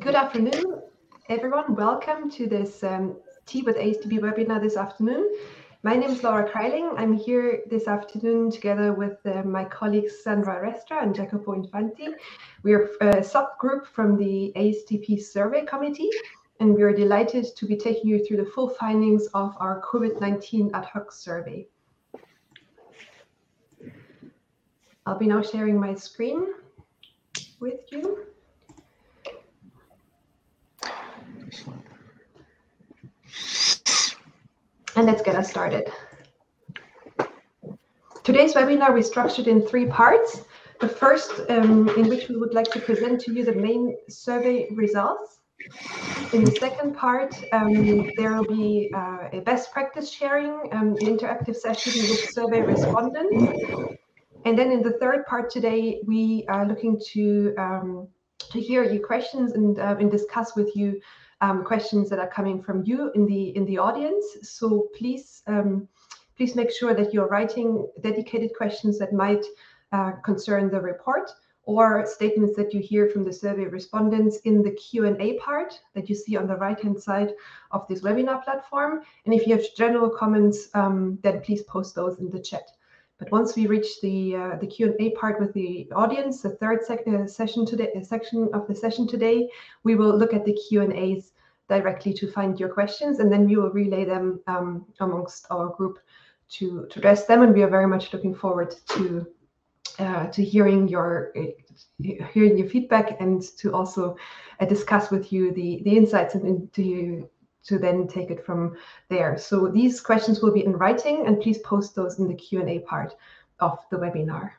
Good afternoon, everyone. Welcome to this Tea with ASTP webinar this afternoon. My name is Laura Kreiling. I'm here this afternoon together with my colleagues Sandra Restra and Jacopo Infanti. We are a subgroup from the ASTP survey committee, and we are delighted to be taking you through the full findings of our COVID-19 ad hoc survey. I'll be now sharing my screen with you. And let's get us started. Today's webinar we structured in 3 parts. The first, in which we would like to present to you the main survey results. In the second part, there will be a best practice sharing, an interactive session with survey respondents. And then in the third part today, we are looking to hear your questions and discuss with you questions that are coming from you in the audience. So please make sure that you're writing dedicated questions that might concern the report, or statements that you hear from the survey respondents in the Q&A part that you see on the right-hand side of this webinar platform. And if you have general comments, then please post those in the chat. But once we reach the Q&A part with the audience, the third section of the session today, we will look at the Q&As directly to find your questions, and then we will relay them amongst our group to address them. And we are very much looking forward to hearing your feedback and to also discuss with you the insights and to then take it from there. So these questions will be in writing, and please post those in the Q&A part of the webinar.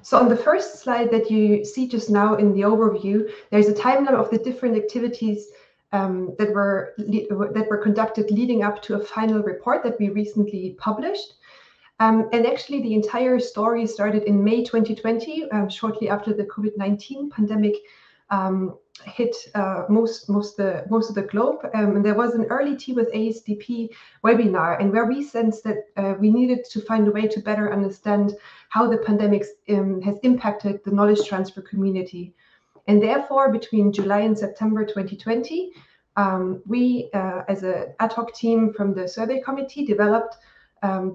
So on the first slide that you see just now in the overview, there's a timeline of the different activities that were conducted leading up to a final report that we recently published. And actually, the entire story started in May 2020, shortly after the COVID-19 pandemic hit most of the globe. And there was an early Tea with ASTP webinar, and where we sensed that we needed to find a way to better understand how the pandemic has impacted the knowledge transfer community. And therefore, between July and September 2020, we, as an ad hoc team from the survey committee, developed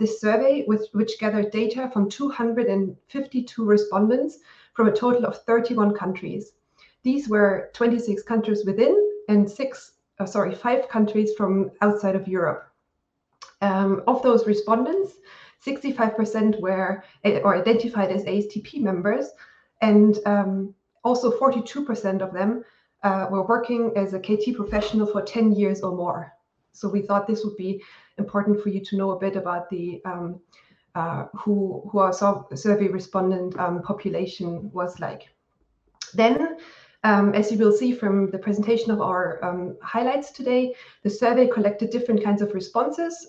this survey which gathered data from 252 respondents from a total of 31 countries. These were 26 countries within and 5 countries from outside of Europe. Of those respondents, 65% were or identified as ASTP members, and also 42% of them were working as a KT professional for 10 years or more. So we thought this would be important for you to know a bit about the who our survey respondent population was like. Then, as you will see from the presentation of our highlights today, the survey collected different kinds of responses,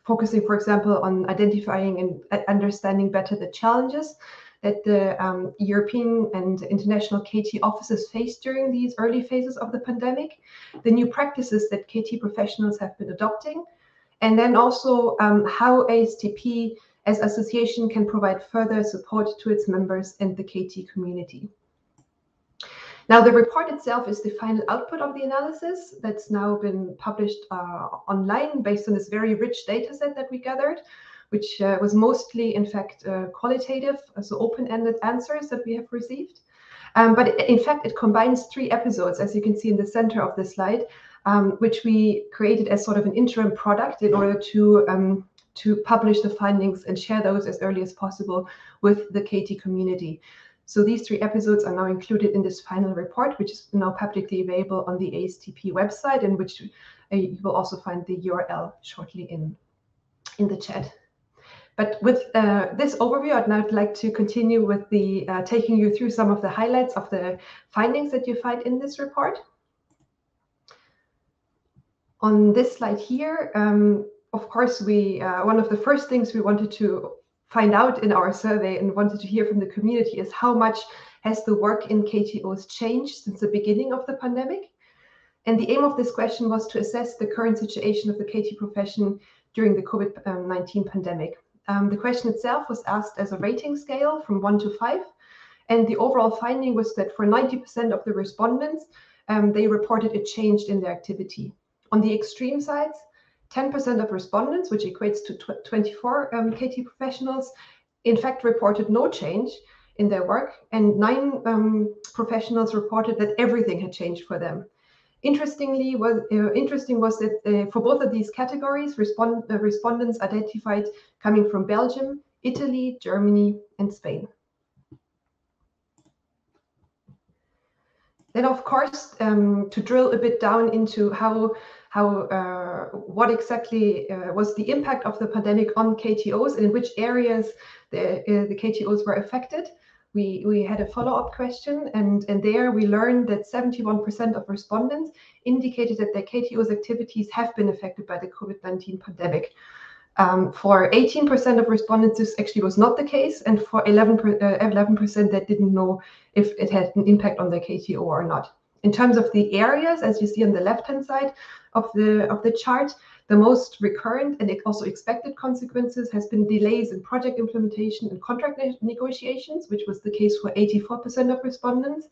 focusing, for example, on identifying and understanding better the challenges that the European and international KT offices faced during these early phases of the pandemic, the new practices that KT professionals have been adopting, and then also how ASTP as association can provide further support to its members and the KT community. Now, the report itself is the final output of the analysis that's now been published online based on this very rich data set that we gathered, which was mostly, in fact, qualitative, so open-ended answers that we have received. But in fact, it combines 3 episodes, as you can see in the center of the slide, which we created as sort of an interim product in order to publish the findings and share those as early as possible with the KT community. So these 3 episodes are now included in this final report, which is now publicly available on the ASTP website, and which you will also find the URL shortly in the chat. But with this overview, I'd now like to continue with the taking you through some of the highlights of the findings that you find in this report. On this slide here, of course, one of the first things we wanted to find out in our survey and wanted to hear from the community is how much has the work in KTOs changed since the beginning of the pandemic. And the aim of this question was to assess the current situation of the KT profession during the COVID-19 pandemic. The question itself was asked as a rating scale from 1 to 5, And the overall finding was that for 90% of the respondents, they reported a change in their activity. On the extreme sides, 10% of respondents, which equates to 24 KT professionals, in fact reported no change in their work, and 9 professionals reported that everything had changed for them. Interesting was that for both of these categories, respondents identified coming from Belgium, Italy, Germany, and Spain. Then, of course, to drill a bit down into what exactly was the impact of the pandemic on KTOs and in which areas the KTOs were affected, we had a follow-up question, and there we learned that 71% of respondents indicated that their KTOs activities have been affected by the COVID-19 pandemic. For 18% of respondents, this actually was not the case, and for 11% that didn't know if it had an impact on their KTO or not. In terms of the areas, as you see on the left-hand side of the chart, the most recurrent and also expected consequences has been delays in project implementation and contract negotiations, which was the case for 84% of respondents,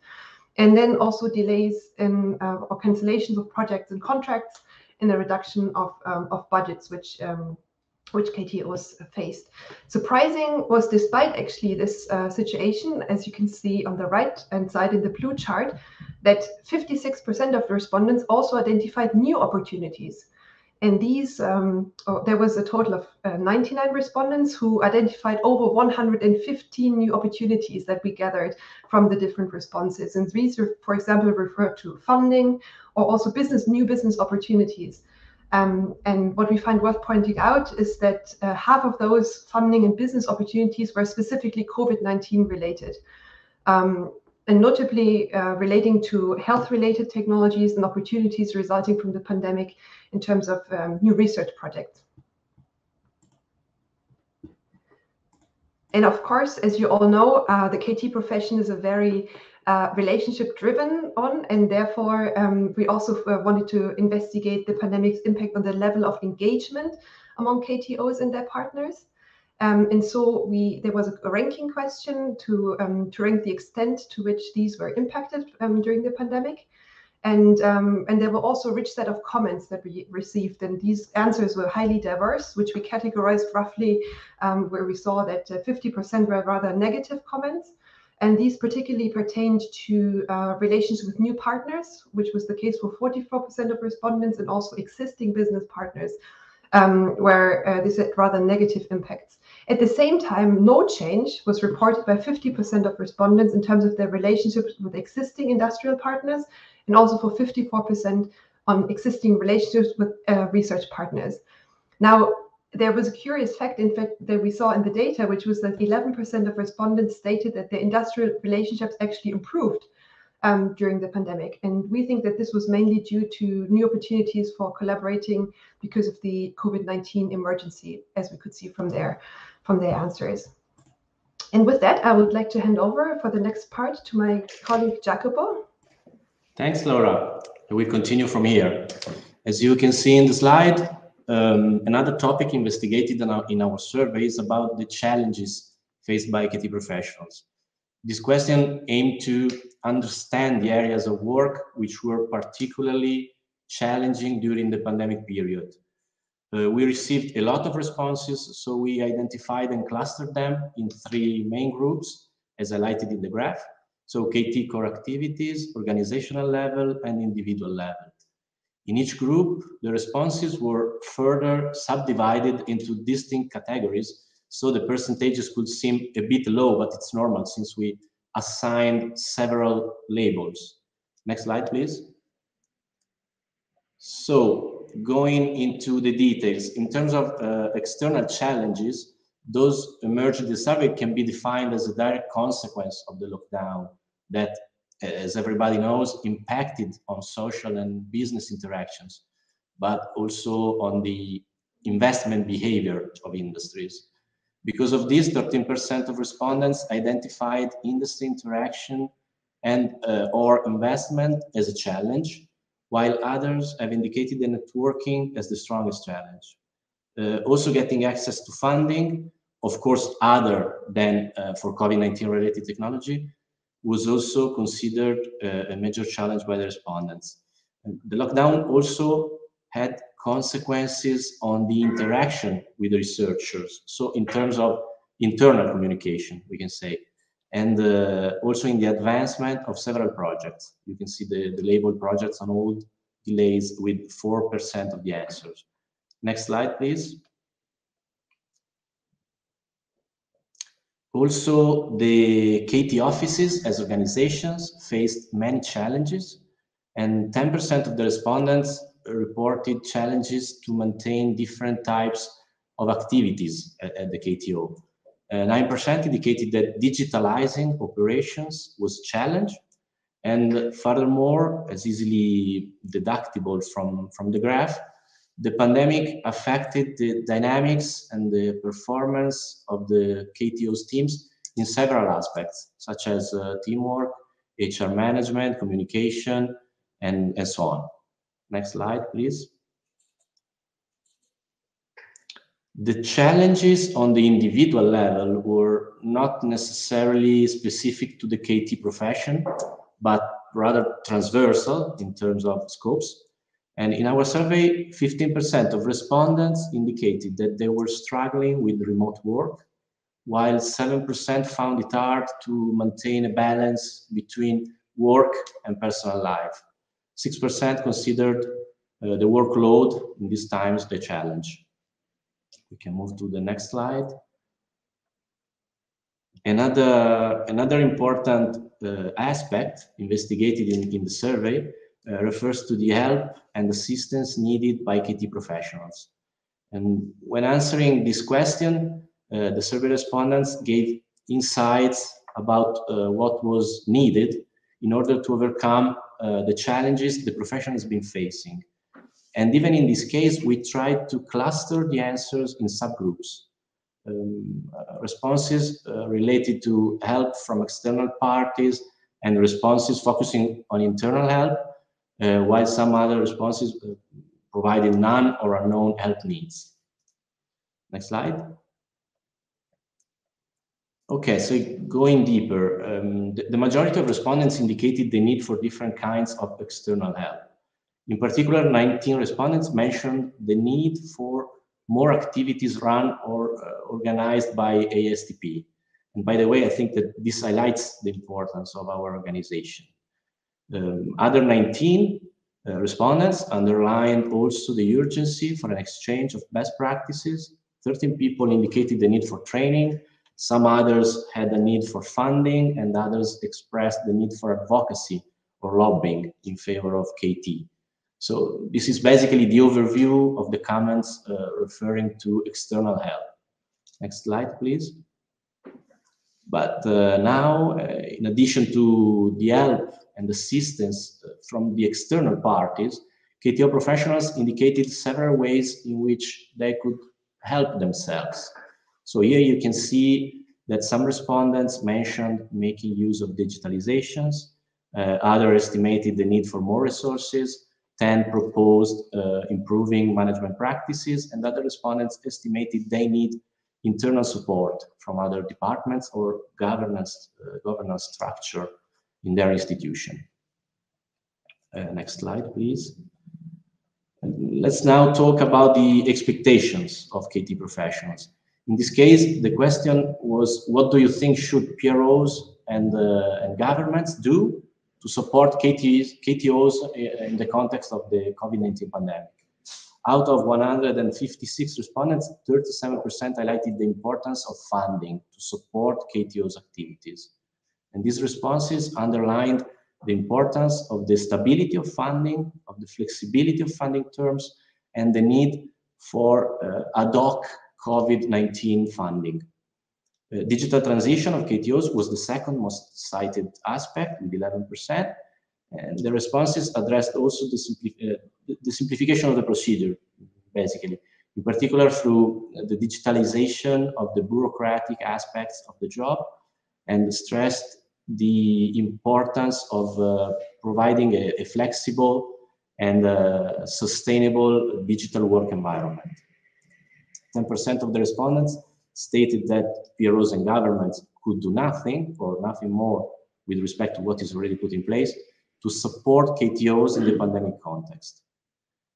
and then also delays in or cancellations of projects and contracts, and a reduction of budgets, which KTOs faced. Surprising was, despite actually this situation, as you can see on the right-hand side in the blue chart, that 56% of the respondents also identified new opportunities. And these, there was a total of 99 respondents who identified over 115 new opportunities that we gathered from the different responses. And these, for example, refer to funding or also new business opportunities. And what we find worth pointing out is that half of those funding and business opportunities were specifically COVID-19 related, and notably relating to health-related technologies and opportunities resulting from the pandemic in terms of new research projects. And of course, as you all know, the KT profession is a very relationship-driven one, and therefore we also wanted to investigate the pandemic's impact on the level of engagement among KTOs and their partners. And so there was a ranking question to rank the extent to which these were impacted during the pandemic. And there were also a rich set of comments that we received, and these answers were highly diverse, which we categorized roughly, where we saw that 50% were rather negative comments. And these particularly pertained to relations with new partners, which was the case for 44% of respondents, and also existing business partners, where this had rather negative impacts. At the same time, no change was reported by 50% of respondents in terms of their relationships with existing industrial partners, and also for 54% on existing relationships with research partners. Now, there was a curious fact, in fact, that we saw in the data, which was that 11% of respondents stated that their industrial relationships actually improved during the pandemic. And we think that this was mainly due to new opportunities for collaborating because of the COVID-19 emergency, as we could see from their answers. And with that, I would like to hand over for the next part to my colleague, Jacopo. Thanks, Laura. We continue from here. As you can see in the slide, another topic investigated in our survey is about the challenges faced by KT professionals. This question aimed to understand the areas of work which were particularly challenging during the pandemic period. We received a lot of responses, so we identified and clustered them in 3 main groups, as highlighted in the graph. So KT core activities, organizational level, and individual level. In each group, the responses were further subdivided into distinct categories, so the percentages could seem a bit low, but it's normal since we assigned several labels. Next slide, please. So, going into the details, in terms of external challenges, those emerged in the survey can be defined as a direct consequence of the lockdown that, as everybody knows, impacted on social and business interactions, but also on the investment behavior of industries. Because of this, 13% of respondents identified industry interaction and or investment as a challenge, while others have indicated the networking as the strongest challenge. Also getting access to funding, of course, other than for COVID-19 related technology, was also considered a major challenge by the respondents. And the lockdown also had consequences on the interaction with the researchers. So in terms of internal communication, we can say, and also in the advancement of several projects. You can see the labeled projects on hold delays with 4% of the answers. Next slide, please. Also, the KT offices as organizations faced many challenges, and 10% of the respondents reported challenges to maintain different types of activities at the KTO. 9% indicated that digitalizing operations was challenged, and furthermore, as easily deductible from the graph, the pandemic affected the dynamics and the performance of the KTO's teams in several aspects, such as teamwork, HR management, communication, and so on. Next slide, please. The challenges on the individual level were not necessarily specific to the KT profession, but rather transversal in terms of scopes. And in our survey, 15% of respondents indicated that they were struggling with remote work, while 7% found it hard to maintain a balance between work and personal life. 6% considered the workload in these times the challenge. We can move to the next slide. Another important aspect investigated in the survey refers to the help and assistance needed by KT professionals. And when answering this question, the survey respondents gave insights about what was needed in order to overcome the challenges the profession has been facing. And even in this case, we tried to cluster the answers in subgroups. Responses related to help from external parties and responses focusing on internal help, while some other responses provided none or unknown help needs. Next slide. Okay, so going deeper, the majority of respondents indicated the need for different kinds of external help. In particular, 19 respondents mentioned the need for more activities run or organized by ASTP. And by the way, I think that this highlights the importance of our organization. Other 19 respondents underlined also the urgency for an exchange of best practices. 13 people indicated the need for training. Some others had a need for funding, and others expressed the need for advocacy or lobbying in favor of KT. So this is basically the overview of the comments referring to external help. Next slide, please. But now, in addition to the help and assistance from the external parties, KTO professionals indicated several ways in which they could help themselves. So here you can see that some respondents mentioned making use of digitalizations, others estimated the need for more resources, 10 proposed improving management practices, and other respondents estimated they need internal support from other departments or governance structure in their institution. Next slide, please. And let's now talk about the expectations of KT professionals. In this case, the question was, what do you think should PROs and governments do to support KTOs in the context of the COVID-19 pandemic? Out of 156 respondents, 37% highlighted the importance of funding to support KTO's activities. And these responses underlined the importance of the stability of funding, of the flexibility of funding terms, and the for ad-hoc COVID-19 funding. Digital transition of KTOs was the second most cited aspect with 11%, and the responses addressed also the simplification of the procedure, basically, in particular through the digitalization of the bureaucratic aspects of the job, and stressed the importance of providing a flexible and sustainable digital work environment. 10% of the respondents stated that PROs and governments could do nothing or nothing more with respect to what is already put in place to support KTOs in the pandemic context.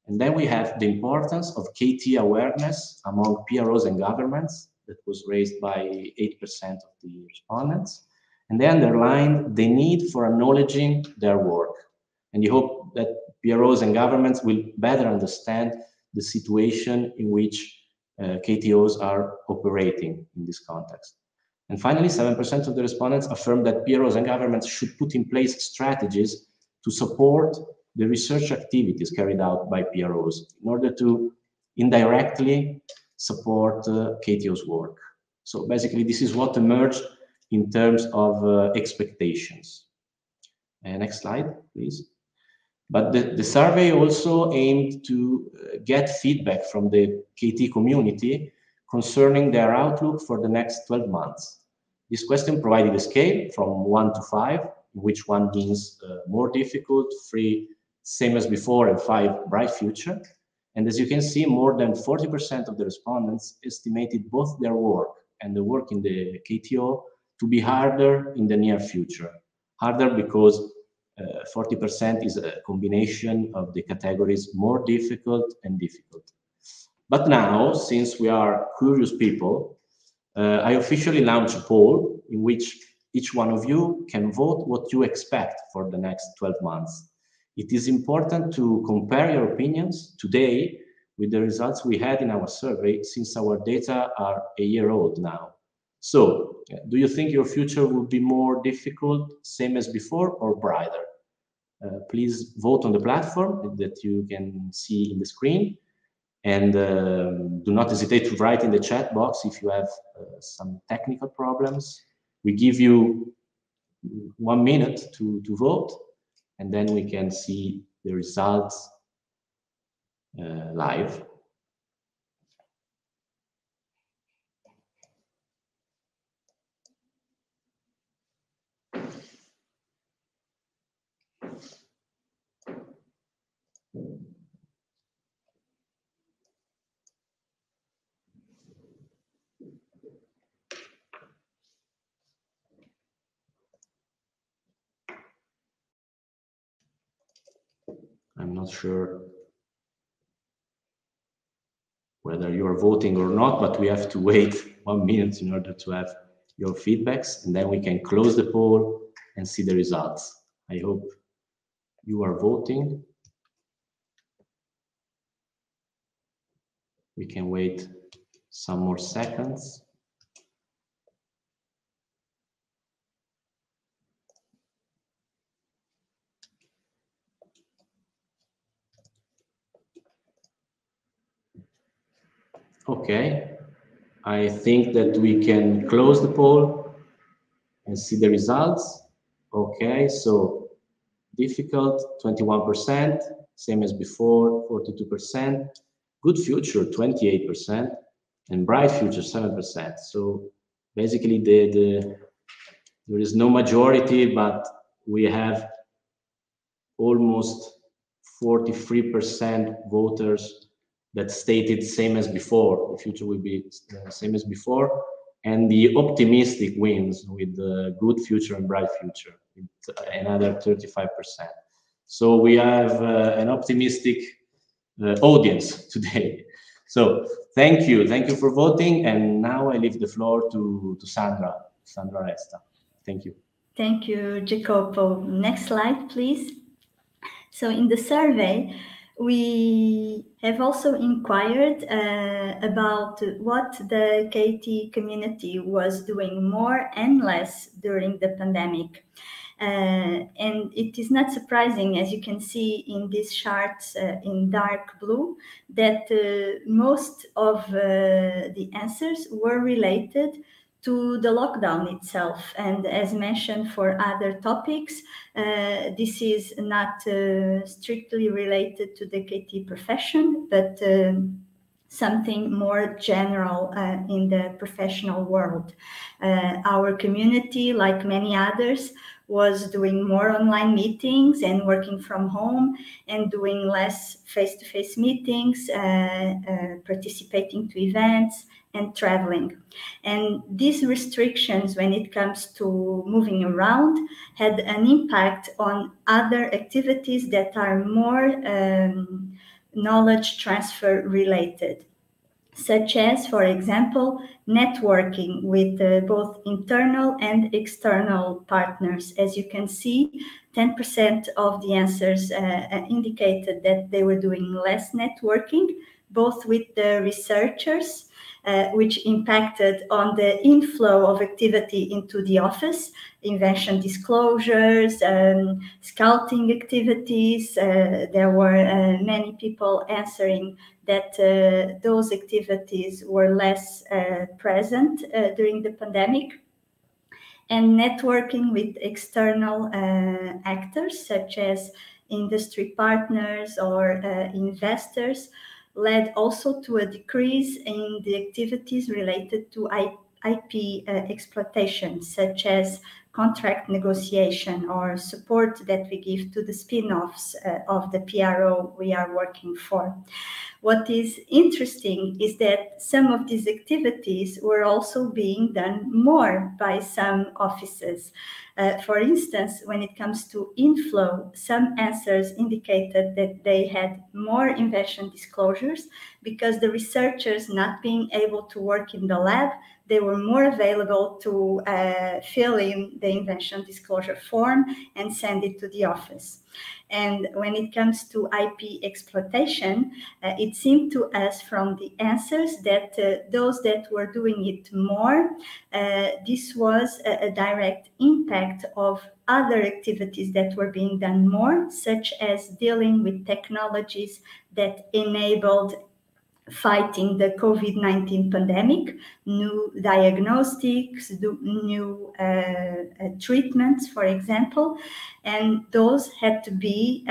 And then we have the importance of KT awareness among PROs and governments that was raised by 8% of the respondents. And they underlined the need for acknowledging their work. And you hope that PROs and governments will better understand the situation in which KTOs are operating in this context. And finally, 7% of the respondents affirmed that PROs and governments should put in place strategies to support the research activities carried out by PROs in order to indirectly support KTO's work. So basically, this is what emerged in terms of expectations. Next slide, please. But the survey also aimed to get feedback from the KT community concerning their outlook for the next 12 months. This question provided a scale from 1 to 5, in which 1 means more difficult, 3 same as before, and 5 bright future. And as you can see, more than 40% of the respondents estimated both their work and the work in the KTO to be harder in the near future. Harder because 40% is a combination of the categories more difficult and difficult. But now, since we are curious people, I officially launch a poll in which each one of you can vote what you expect for the next 12 months. It is important to compare your opinions today with the results we had in our survey, since our data are a year old now. So, do you think your future will be more difficult, same as before, or brighter? Please vote on the platform that you can see in the screen. And do not hesitate to write in the chat box if you have some technical problems. We give you 1 minute to vote, and then we can see the results live. I'm not sure whether you are voting or not, but we have to wait 1 minute in order to have your feedbacks, and then we can close the poll and see the results. I hope you are voting. We can wait some more seconds. Okay, I think that we can close the poll and see the results. Okay, so difficult, 21%, same as before, 42%, good future, 28%, and bright future, 7%. So basically there is no majority, but we have almost 43% voters that stated same as before. The future will be same as before, and the optimistic wins with the good future and bright future, with another 35%. So we have an optimistic audience today. So thank you for voting, and now I leave the floor to Sandra Resta. Thank you. Thank you, Jacopo. Next slide, please. So in the survey, we have also inquired about what the KT community was doing more and less during the pandemic. And it is not surprising, as you can see in these charts in dark blue, that most of the answers were related to the lockdown itself. And as mentioned for other topics, this is not strictly related to the KT profession, but something more general in the professional world. Our community, like many others, was doing more online meetings and working from home and doing less face-to-face meetings, participating to events and traveling. And these restrictions, when it comes to moving around, had an impact on other activities that are more knowledge transfer related, such as, for example, networking with both internal and external partners. As you can see, 10% of the answers indicated that they were doing less networking, both with the researchers, which impacted on the inflow of activity into the office, invention disclosures, scouting activities. There were many people answering that those activities were less present during the pandemic. And networking with external actors, such as industry partners or investors, led also to a decrease in the activities related to IP exploitation, such as contract negotiation or support that we give to the spin-offs of the PRO we are working for. What is interesting is that some of these activities were also being done more by some offices. For instance, when it comes to inflow, some answers indicated that they had more invention disclosures because the researchers, not being able to work in the lab, they were more available to fill in the invention disclosure form and send it to the office. And when it comes to IP exploitation, it seemed to us from the answers that those that were doing it more, this was a direct impact of other activities that were being done more, such as dealing with technologies that enabled fighting the COVID-19 pandemic, new diagnostics, new treatments, for example, and those had to be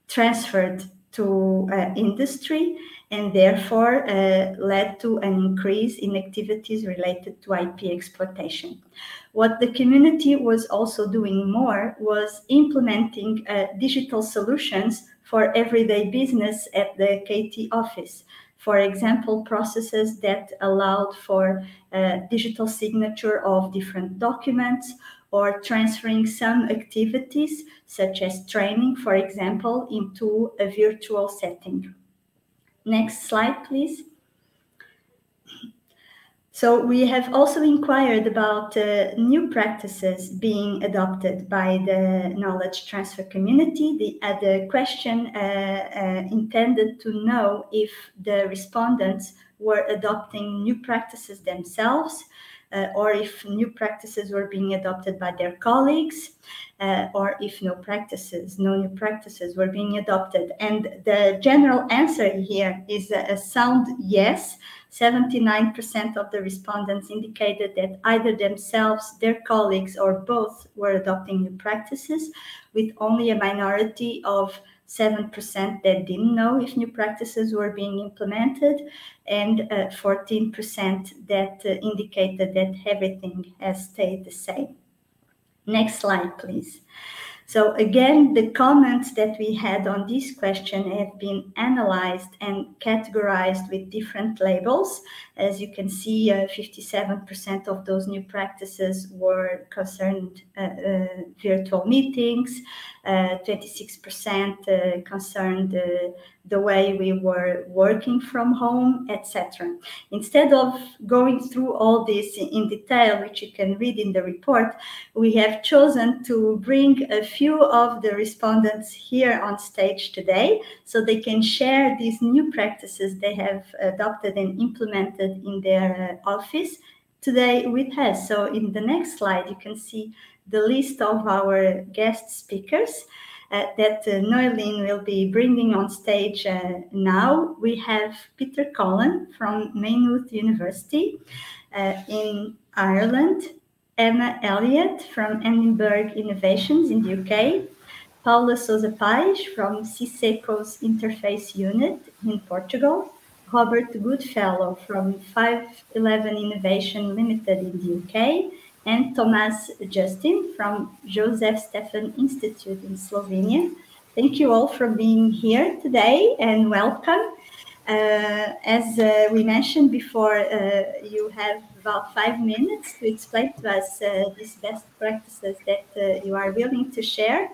transferred to industry, and therefore led to an increase in activities related to IP exploitation. What the community was also doing more was implementing digital solutions for everyday business at the KT office. For example, processes that allowed for digital signature of different documents, or transferring some activities, such as training, for example, into a virtual setting. Next slide, please. So we have also inquired about new practices being adopted by the knowledge transfer community. The question intended to know if the respondents were adopting new practices themselves, or if new practices were being adopted by their colleagues, or if no new practices were being adopted. And the general answer here is a sound yes. 79% of the respondents indicated that either themselves, their colleagues, or both were adopting new practices, with only a minority of 7% that didn't know if new practices were being implemented, and 14% that indicated that everything has stayed the same. Next slide, please. So again, the comments that we had on this question have been analyzed and categorized with different labels. As you can see, 57% of those new practices were concerned virtual meetings, 26% concerned the way we were working from home, etc. Instead of going through all this in detail, which you can read in the report, we have chosen to bring a few of the respondents here on stage today so they can share these new practices they have adopted and implemented in their office today with us. So in the next slide, you can see the list of our guest speakers that Noeline will be bringing on stage now. We have Peter Cullen from Maynooth University in Ireland, Emma Elliott from Edinburgh Innovations in the UK, Paula Sousa Pais from CISECO's Interface Unit in Portugal, Robert Goodfellow from 511 Innovation Limited in the UK, and Tomas Justin from Joseph Stefan Institute in Slovenia. Thank you all for being here today and welcome. As we mentioned before, you have about 5 minutes to explain to us these best practices that you are willing to share.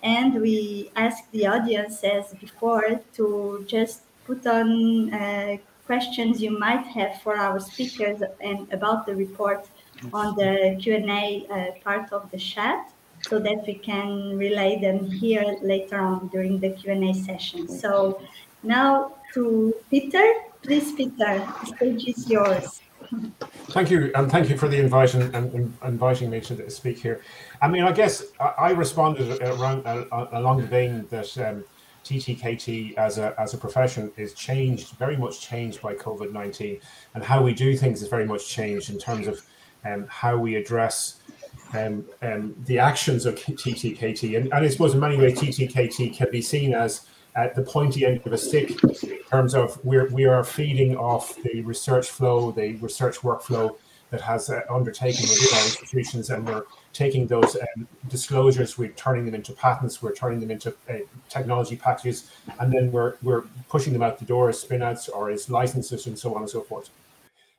And we ask the audience, as before, to just put on questions you might have for our speakers and about the report on the Q&A part of the chat, so that we can relay them here later on during the Q&A session. So now to Peter. Please, Peter, the stage is yours. Thank you, and thank you for the invite and inviting me to speak here. I mean, I guess I responded along the vein that TTKT as a profession is changed, very much changed by COVID-19, and how we do things is very much changed in terms of how we address the actions of TTKT. And I suppose in many ways TTKT can be seen as at the pointy end of a stick in terms of we are feeding off the research flow, the research workflow that has undertaken within our institutions, and we're taking those disclosures, we're turning them into patents, we're turning them into technology packages, and then we're pushing them out the door as spin-outs or as licenses and so on and so forth.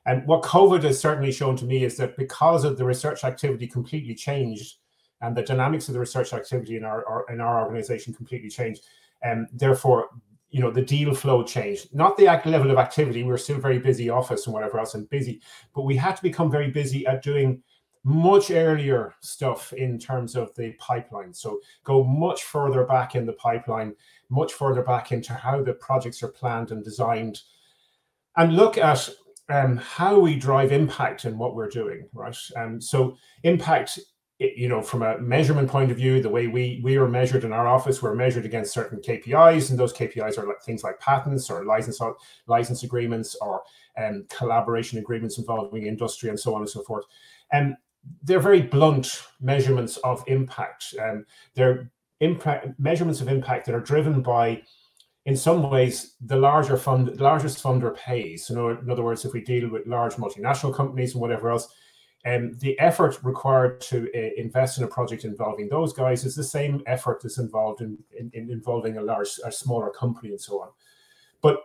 And what COVID has certainly shown to me is that because of the research activity completely changed, and the dynamics of the research activity in our organization completely changed, and therefore, you know, the deal flow changed. Not the level of activity, we were still very busy office and whatever else and busy, but we had to become very busy at doing much earlier stuff in terms of the pipeline. So go much further back in the pipeline, much further back into how the projects are planned and designed, and look at how we drive impact in what we're doing, right? So impact, you know, from a measurement point of view, the way we are measured in our office, we're measured against certain KPIs, and those KPIs are like things like patents or license agreements or collaboration agreements involving industry and so on and so forth. And they're very blunt measurements of impact. They're measurements of impact that are driven by, in some ways, the largest funder pays. So in other words, if we deal with large multinational companies and whatever else, the effort required to invest in a project involving those guys is the same effort that's involved in involving a smaller company and so on. But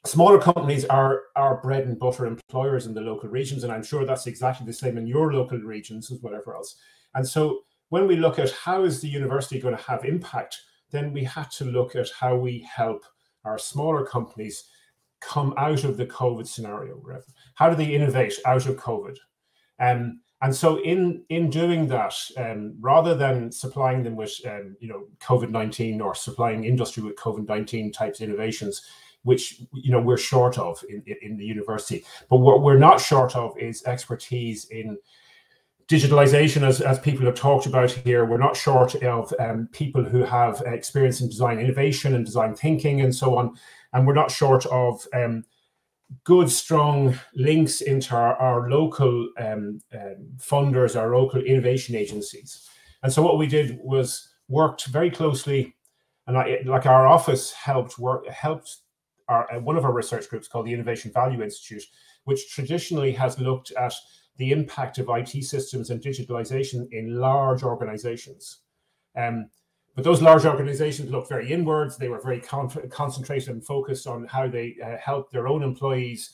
smaller companies are our bread and butter employers in the local regions, and I'm sure that's exactly the same in your local regions as whatever else. And so when we look at how is the university going to have impact, then we have to look at how we help our smaller companies come out of the COVID scenario. How do they innovate out of COVID? And so in doing that, rather than supplying them with you know, COVID-19 or supplying industry with COVID-19 types innovations, which, you know, we're short of in the university, but what we're not short of is expertise in digitalization, as people have talked about here. We're not short of people who have experience in design innovation and design thinking and so on, and we're not short of good, strong links into our local funders, our local innovation agencies. And so what we did was worked very closely, and like our office helped one of our research groups called the Innovation Value Institute, which traditionally has looked at the impact of IT systems and digitalization in large organizations. But those large organizations look very inwards. They were very concentrated and focused on how they help their own employees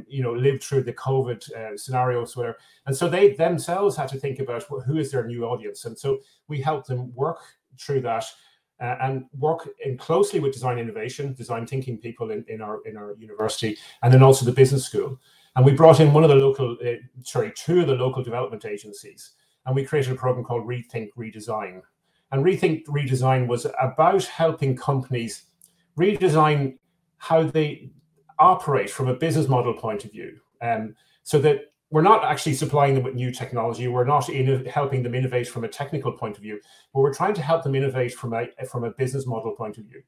you know, live through the COVID scenarios, whatever. And so they themselves had to think about who is their new audience. And so we helped them work through that and work in closely with design innovation, design thinking people in our university, and then also the business school. And we brought in two of the local development agencies, and we created a program called Rethink Redesign. And Rethink Redesign was about helping companies redesign how they operate from a business model point of view, so that we're not actually supplying them with new technology. We're not helping them innovate from a technical point of view, but we're trying to help them innovate from a business model point of view.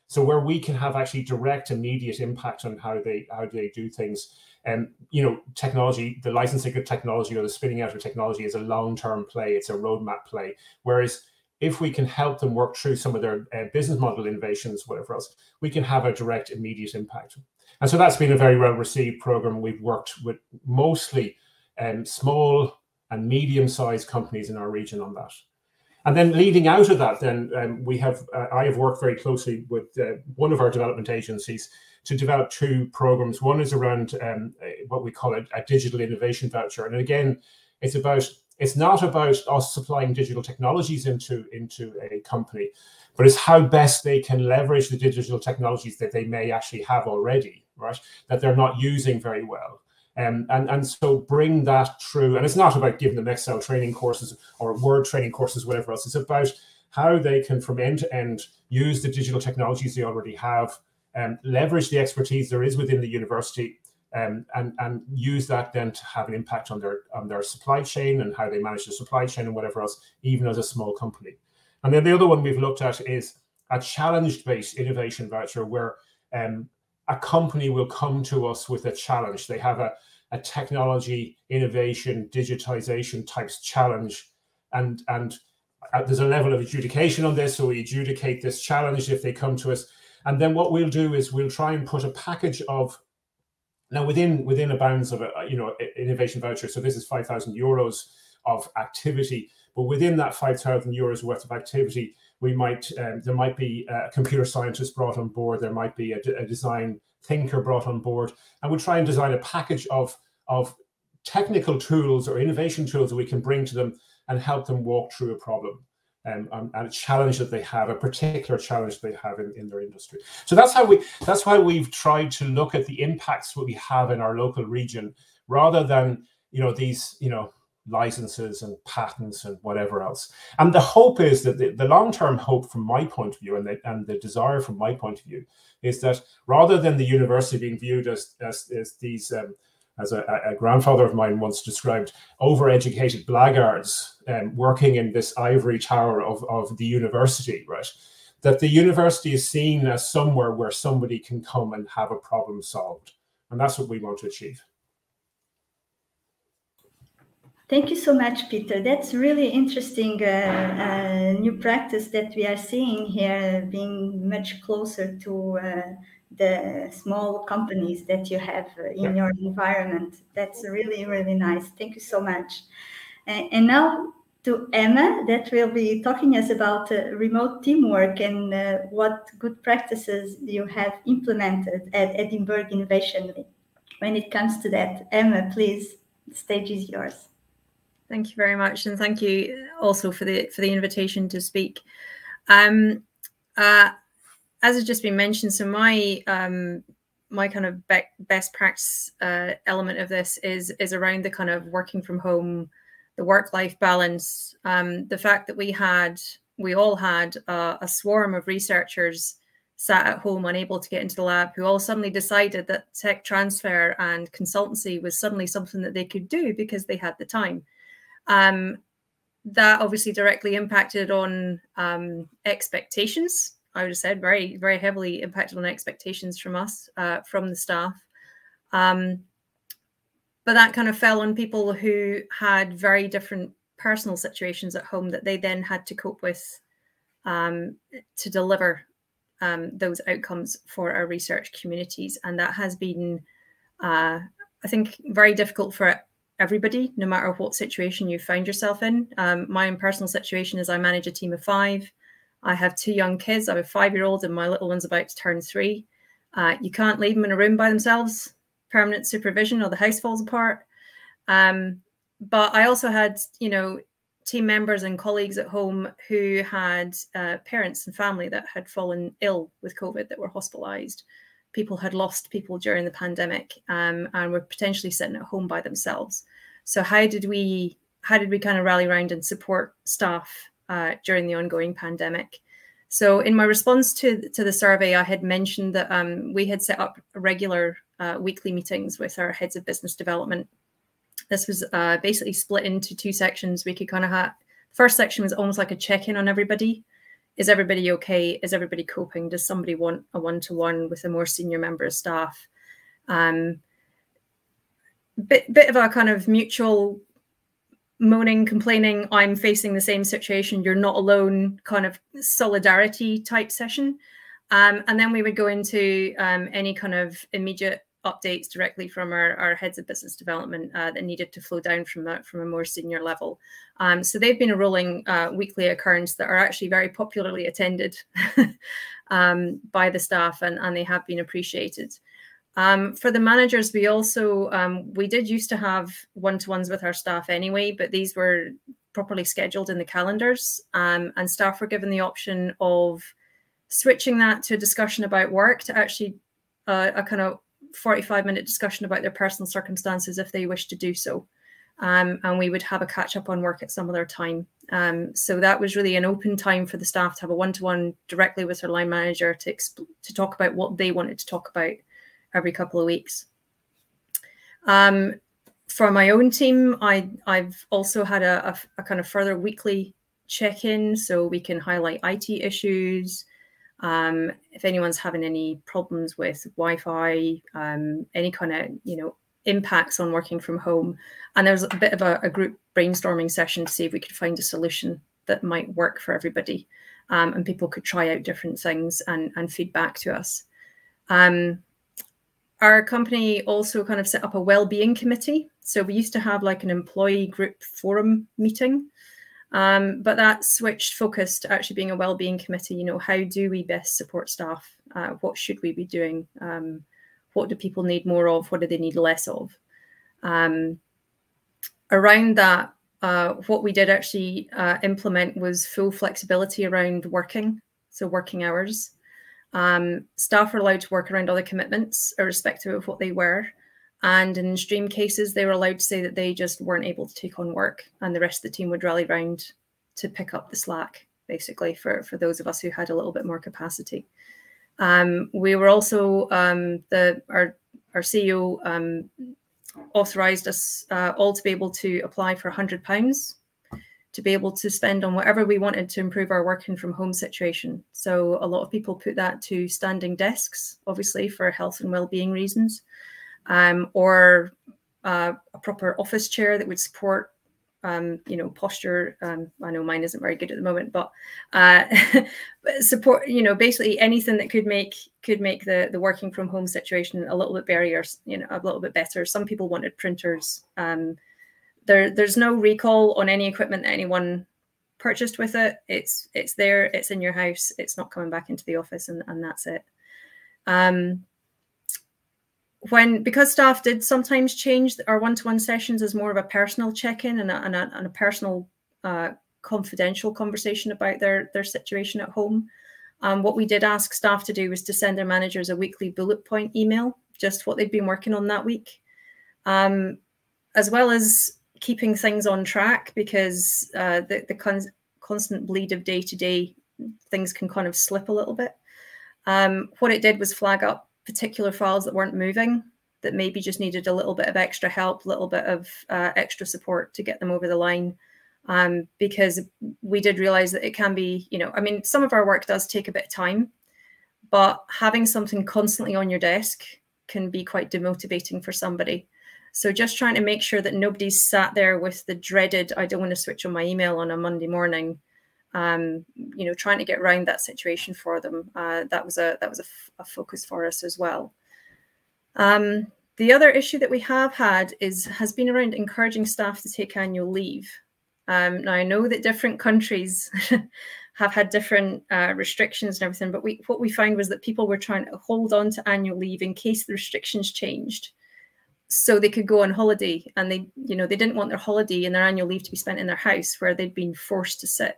So where we can have actually direct, immediate impact on how they do things. You know, technology, the licensing of technology or the spinning out of technology is a long-term play. It's a roadmap play. Whereas if we can help them work through some of their business model innovations, whatever else, we can have a direct, immediate impact. And so that's been a very well-received program. We've worked with mostly small and medium-sized companies in our region on that. And then leading out of that, then I have worked very closely with one of our development agencies to develop 2 programs. One is around what we call a digital innovation voucher. And again, it's not about us supplying digital technologies into a company, but it's how best they can leverage the digital technologies that they may actually have already, right? That they're not using very well. And so bring that through. And it's not about giving them Excel training courses or Word training courses, whatever else. It's about how they can, from end to end, use the digital technologies they already have, leverage the expertise there is within the university, and use that then to have an impact on their supply chain and how they manage the supply chain and whatever else, even as a small company. And then the other one we've looked at is a challenge-based innovation voucher, where a company will come to us with a challenge. They have a technology, innovation, digitization types challenge, and there's a level of adjudication on this. So we adjudicate this challenge if they come to us, and then what we'll do is we'll try and put a package of, now within a bounds of innovation voucher. So this is €5,000 of activity, but within that €5,000 worth of activity, we might there might be a computer scientist brought on board, there might be a design thinker brought on board, and we'll try and design a package of technical tools or innovation tools that we can bring to them and help them walk through a problem and a challenge that they have, a particular challenge they have in their industry. So that's why we've tried to look at the impacts that we have in our local region, rather than these licenses and patents and whatever else. And the hope is that the long-term hope from my point of view, and the desire from my point of view, is that rather than the university being viewed as these as a grandfather of mine once described, overeducated blackguards working in this ivory tower of the university, right? That the university is seen as somewhere where somebody can come and have a problem solved. And that's what we want to achieve. Thank you so much, Peter. That's really interesting new practice that we are seeing here, being much closer to the small companies that you have in your environment. That's really, really nice. Thank you so much. And now to Emma, that will be talking us about remote teamwork and what good practices you have implemented at Edinburgh Innovation when it comes to that. Emma, please, the stage is yours. Thank you very much, and thank you also for the invitation to speak. As has just been mentioned, so my my kind of best practice element of this is around the kind of working from home, the work-life balance, the fact that we all had a swarm of researchers sat at home unable to get into the lab, who all suddenly decided that tech transfer and consultancy was suddenly something that they could do because they had the time. That obviously directly impacted on expectations. I would have said very, very heavily impacted on expectations from us, from the staff. But that kind of fell on people who had very different personal situations at home that they then had to cope with to deliver those outcomes for our research communities. And that has been, I think, very difficult for everybody, no matter what situation you found yourself in. My own personal situation is I manage a team of 5. I have 2 young kids. I have a 5-year-old and my little one's about to turn 3. You can't leave them in a room by themselves, permanent supervision, or the house falls apart. But I also had, team members and colleagues at home who had parents and family that had fallen ill with COVID, that were hospitalized. People had lost people during the pandemic and were potentially sitting at home by themselves. So how did we kind of rally around and support staff during the ongoing pandemic? So in my response to the survey, I had mentioned that we had set up regular weekly meetings with our heads of business development. This was basically split into 2 sections. We could kind of have, first section was almost like a check-in on everybody. Is everybody okay? Is everybody coping? Does somebody want a one-to-one with a more senior member of staff? Bit of a kind of mutual moaning, complaining, I'm facing the same situation, you're not alone, kind of solidarity type session. And then we would go into any kind of immediate updates directly from our heads of business development that needed to flow down from a more senior level. So they've been a rolling weekly occurrence that are actually very popularly attended by the staff, and they have been appreciated. For the managers, we also, we did used to have one-to-ones with our staff anyway, but these were properly scheduled in the calendars, and staff were given the option of switching that to a discussion about work to actually a kind of 45-minute discussion about their personal circumstances if they wish to do so. And we would have a catch up on work at some other time. So that was really an open time for the staff to have a one-to-one directly with their line manager to talk about what they wanted to talk about every couple of weeks. For my own team, I've also had a kind of further weekly check-in, so we can highlight IT issues. If anyone's having any problems with Wi-Fi, any kind of, you know, impacts on working from home. And there was a bit of a group brainstorming session to see if we could find a solution that might work for everybody. And people could try out different things and feedback to us. Our company also kind of set up a well-being committee. So we used to have like an employee group forum meeting, but that switched focus to actually being a well-being committee. You know, how do we best support staff? What should we be doing? What do people need more of? What do they need less of? Around that, what we did actually implement was full flexibility around working, so working hours. Staff were allowed to work around other commitments, irrespective of what they were. And in extreme cases, they were allowed to say that they just weren't able to take on work, and the rest of the team would rally round to pick up the slack, basically, for those of us who had a little bit more capacity. We were also, our CEO authorised us all to be able to apply for £100 to be able to spend on whatever we wanted to improve our working from home situation. So a lot of people put that to standing desks, obviously for health and well-being reasons, or a proper office chair that would support, you know, posture. I know mine isn't very good at the moment, but support, you know, basically anything that could make the working from home situation a little bit better, you know, a little bit better. Some people wanted printers. There's no recall on any equipment that anyone purchased with it. It's there, it's in your house, it's not coming back into the office, and that's it. Because staff did sometimes change our one-to-one sessions as more of a personal check-in and a personal confidential conversation about their situation at home. What we did ask staff to do was to send their managers a weekly bullet point email, just what they'd been working on that week, as well as keeping things on track, because the constant bleed of day-to-day things can kind of slip a little bit. What it did was flag up particular files that weren't moving, that maybe just needed a little bit of extra help, a little bit of extra support to get them over the line. Because we did realize that it can be, you know, I mean, some of our work does take a bit of time, but having something constantly on your desk can be quite demotivating for somebody. So just trying to make sure that nobody's sat there with the dreaded, I don't want to switch on my email on a Monday morning, you know, trying to get around that situation for them. That was a focus for us as well. The other issue that we have had has been around encouraging staff to take annual leave. Now, I know that different countries have had different restrictions and everything, but what we found was that people were trying to hold on to annual leave in case the restrictions changed, so they could go on holiday, and they didn't want their holiday and their annual leave to be spent in their house where they'd been forced to sit.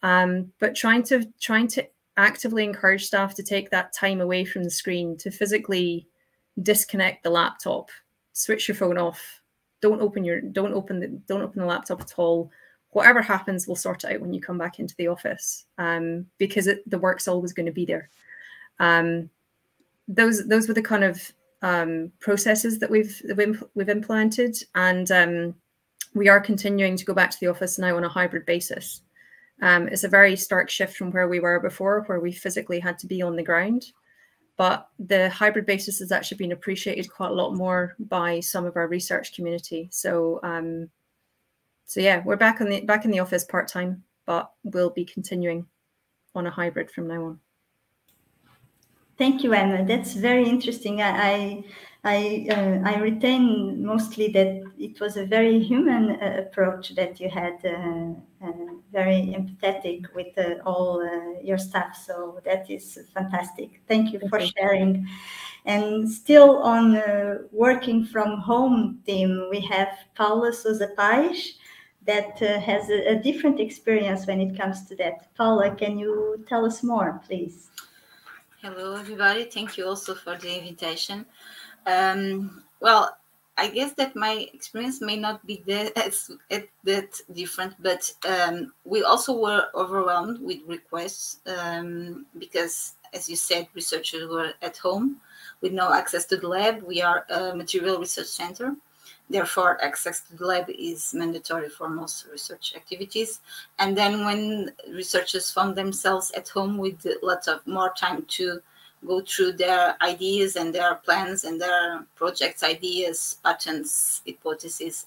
But trying to actively encourage staff to take that time away from the screen, to physically disconnect the laptop, switch your phone off, don't open the laptop at all. Whatever happens, we'll sort it out when you come back into the office, because the work's always going to be there. Those were the kind of processes that we've implemented, and we are continuing to go back to the office now on a hybrid basis. It's a very stark shift from where we were before, where we physically had to be on the ground, but the hybrid basis has actually been appreciated quite a lot more by some of our research community. So yeah, we're back in the office part-time, but we'll be continuing on a hybrid from now on. Thank you, Emma. That's very interesting. I retain mostly that it was a very human approach that you had, very empathetic with all your staff. So that is fantastic. Thank you for sharing. And still on working from home team, we have Paula Sousa Paes that has a different experience when it comes to that. Paula, can you tell us more, please? Hello, everybody. Thank you also for the invitation. Well, I guess that my experience may not be that different, but we also were overwhelmed with requests because, as you said, researchers were at home with no access to the lab. We are a material research center. Therefore, access to the lab is mandatory for most research activities. And then when researchers found themselves at home with lots of more time to go through their ideas and their plans and their projects, ideas, patterns, hypotheses,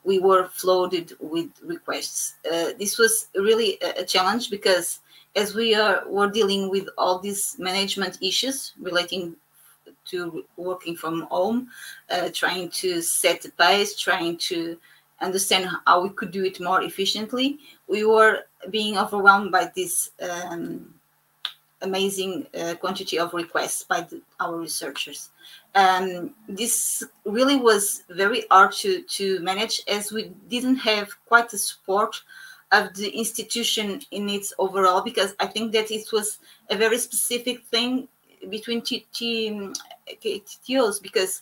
we were flooded with requests. This was really a challenge because as we were dealing with all these management issues relating to working from home, trying to set the pace, trying to understand how we could do it more efficiently, we were being overwhelmed by this amazing quantity of requests by our researchers. This really was very hard to manage, as we didn't have quite the support of the institution in its overall, because I think that it was a very specific thing between TTOs, because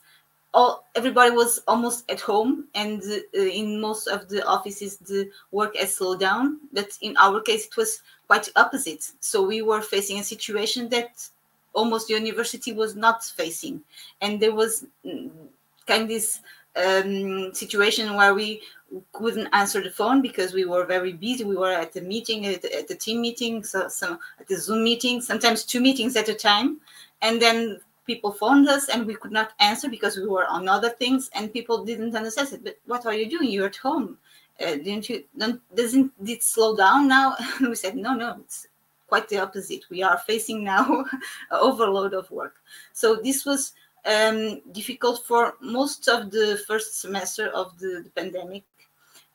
everybody was almost at home, and in most of the offices the work has slowed down. But in our case it was quite opposite. So we were facing a situation that almost the university was not facing, and there was kind of this situation where we couldn't answer the phone because we were very busy. We were at the meeting, at the team meeting, so at the Zoom meeting, sometimes 2 meetings at a time, and then people phoned us and we could not answer because we were on other things, and people didn't understand it. But what are you doing? You're at home. Doesn't it slow down now? We said, no, it's quite the opposite. We are facing now an overload of work. So this was difficult for most of the first semester of the pandemic.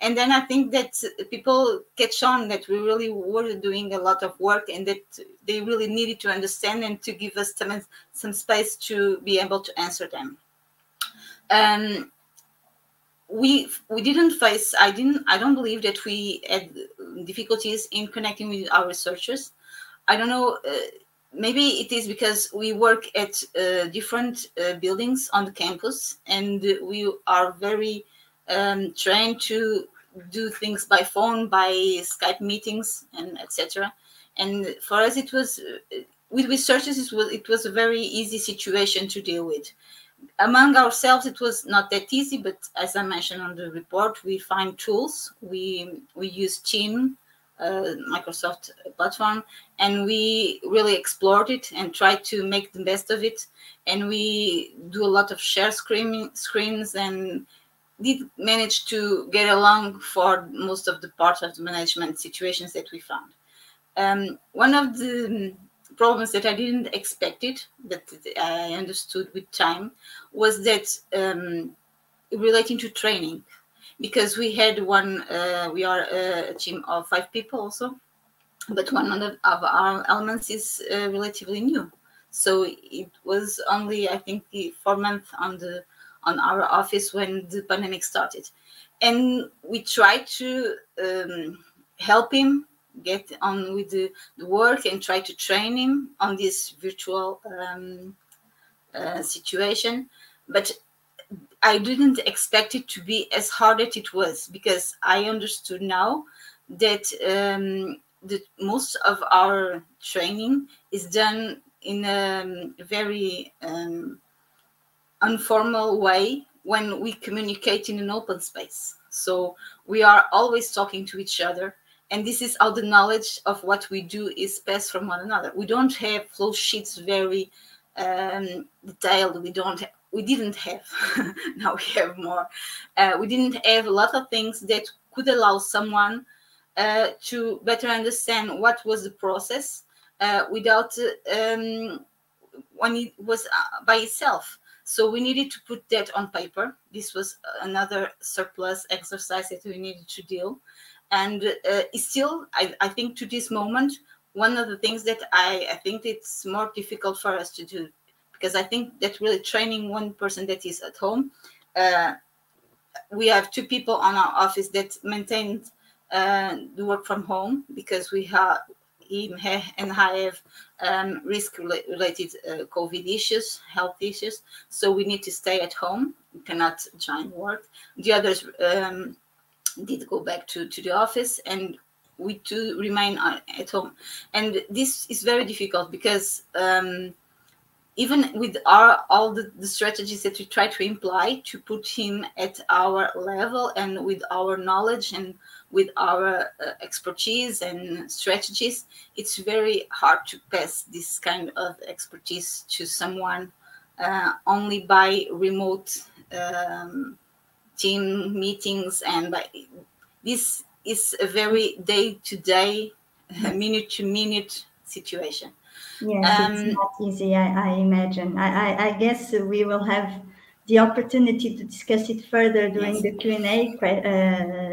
And then I think that people catch on that we really were doing a lot of work, and that they really needed to understand and to give us some space to be able to answer them. We didn't face, I don't believe that we had difficulties in connecting with our researchers. I don't know, maybe it is because we work at different buildings on the campus, and we are very trained to do things by phone, by Skype meetings, and etc. And for us, it was with researchers, it was a very easy situation to deal with. Among ourselves, it was not that easy, but as I mentioned on the report, we find tools. We use Team, Microsoft platform, and we really explored it and tried to make the best of it. And we do a lot of share screens, and did manage to get along for most of the parts of the management situations that we found. One of the problems that I didn't expect it, that I understood with time, was that relating to training, because we had one, we are a team of 5 people also, but one of our elements is relatively new. So it was only, I think, 4 months on our office when the pandemic started. And we tried to help him get on with the work and try to train him on this virtual situation. But I didn't expect it to be as hard as it was, because I understood now that most of our training is done in a very informal way when we communicate in an open space. So we are always talking to each other, and this is how the knowledge of what we do is passed from one another. We don't have flow sheets very detailed. We didn't have, now we have more. We didn't have a lot of things that could allow someone to better understand what was the process without when it was by itself. So we needed to put that on paper. This was another surplus exercise that we needed to do. And it's still, I think to this moment, one of the things that I think it's more difficult for us to do, because I think that really training one person that is at home, we have 2 people on our office that maintained the work from home, because we have him and I have risk-related COVID issues, health issues. So we need to stay at home. We cannot join work. The others did go back to the office, and we too remain at home. And this is very difficult because even with all the strategies that we try to imply to put him at our level and with our knowledge and with our expertise and strategies, it's very hard to pass this kind of expertise to someone only by remote team meetings. And this is a very day-to-day, minute-to-minute situation. Yes, it's not easy, I imagine. I guess we will have the opportunity to discuss it further during the Q&A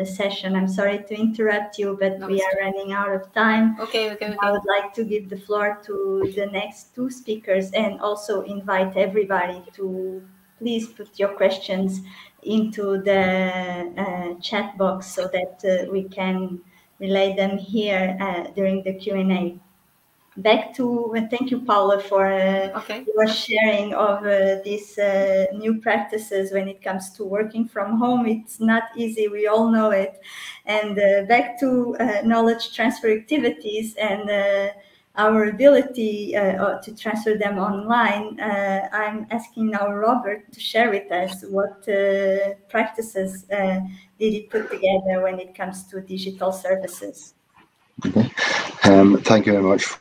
session. I'm sorry to interrupt you, but we are running out of time. Okay. I would like to give the floor to the next 2 speakers and also invite everybody to please put your questions into the chat box so that we can relay them here during the Q&A. Back to, thank you, Paula, for your sharing of these new practices when it comes to working from home. It's not easy, we all know it. And back to knowledge transfer activities and our ability to transfer them online. I'm asking now Robert to share with us what practices did he put together when it comes to digital services. Okay. Thank you very much for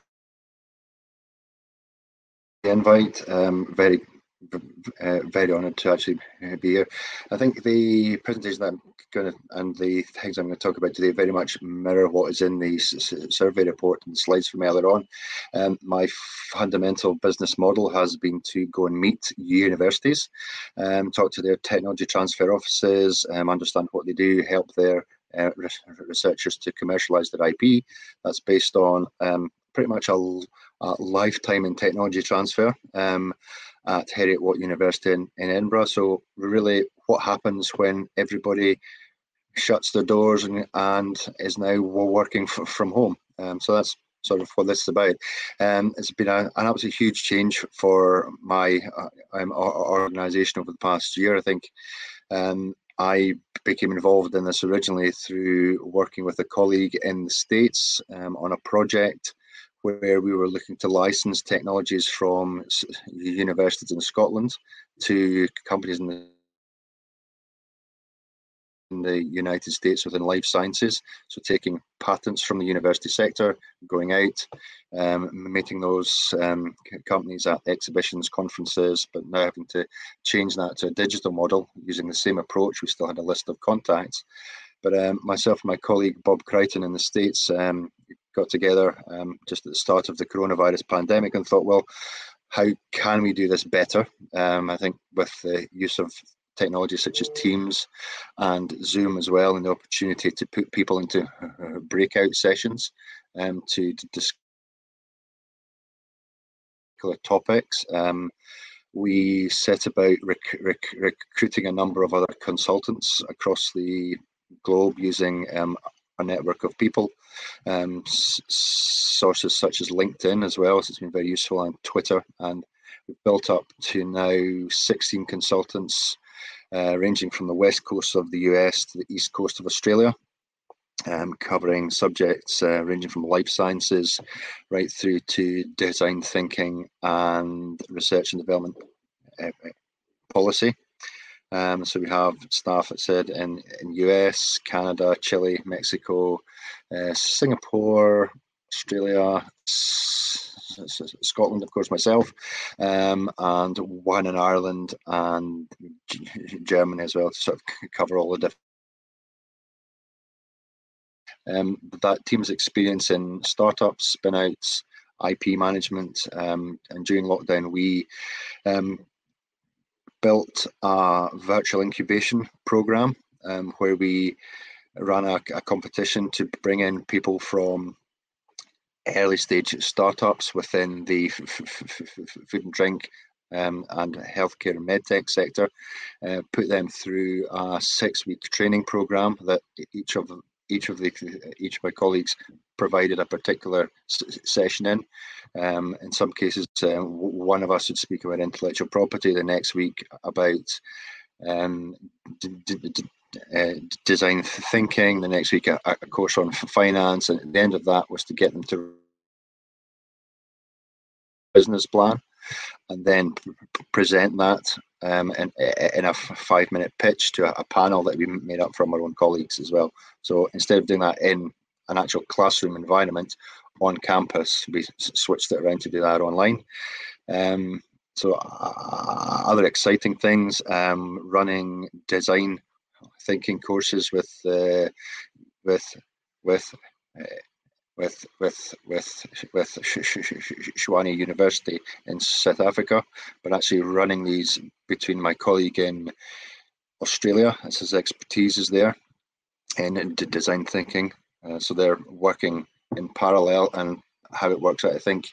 the invite. Very honoured to actually be here. I think the presentation that I'm going to, and the things I'm going to talk about today, very much mirror what is in the survey report and the slides from earlier on. My fundamental business model has been to go and meet universities, talk to their technology transfer offices, understand what they do, help their researchers to commercialise their IP. That's based on pretty much a lifetime in technology transfer at Heriot-Watt University in Edinburgh. So really, what happens when everybody shuts their doors and is now working from home? So that's sort of what this is about. It's been an absolutely huge change for my organisation over the past year. I think I became involved in this originally through working with a colleague in the States on a project where we were looking to license technologies from universities in Scotland to companies in the United States within life sciences. So taking patents from the university sector, going out, meeting those companies at exhibitions, conferences, but now having to change that to a digital model using the same approach. We still had a list of contacts. But myself and my colleague Bob Crichton in the States got together just at the start of the coronavirus pandemic and thought, well, how can we do this better? I think with the use of technology such as Teams and Zoom as well, and the opportunity to put people into breakout sessions to discuss topics. We set about recruiting a number of other consultants across the globe using a network of people, sources such as LinkedIn as well, so it's been very useful, and Twitter, and we've built up to now 16 consultants ranging from the west coast of the US to the east coast of Australia, covering subjects ranging from life sciences right through to design thinking and research and development policy. So we have staff, as said, in US, Canada, Chile, Mexico, Singapore, Australia, Scotland, of course, myself, and one in Ireland and Germany as well, to sort of cover all the different. That team's experience in startups, spin-outs, IP management. And during lockdown, we built a virtual incubation program where we ran a competition to bring in people from early stage startups within the food and drink and healthcare and medtech sector, put them through a 6-week training program that each of my colleagues provided a particular session in. In some cases, one of us would speak about intellectual property, the next week about design thinking, the next week a course on finance, and at the end of that was to get them to business plan and then present that in a 5-minute pitch to a panel that we made up from our own colleagues as well. So instead of doing that in an actual classroom environment on campus, we switched it around to do that online. So other exciting things, running design thinking courses with Tshwane University in South Africa, but actually running these between my colleague in Australia, as his expertise is there, and design thinking. So they're working in parallel, and how it works out, I think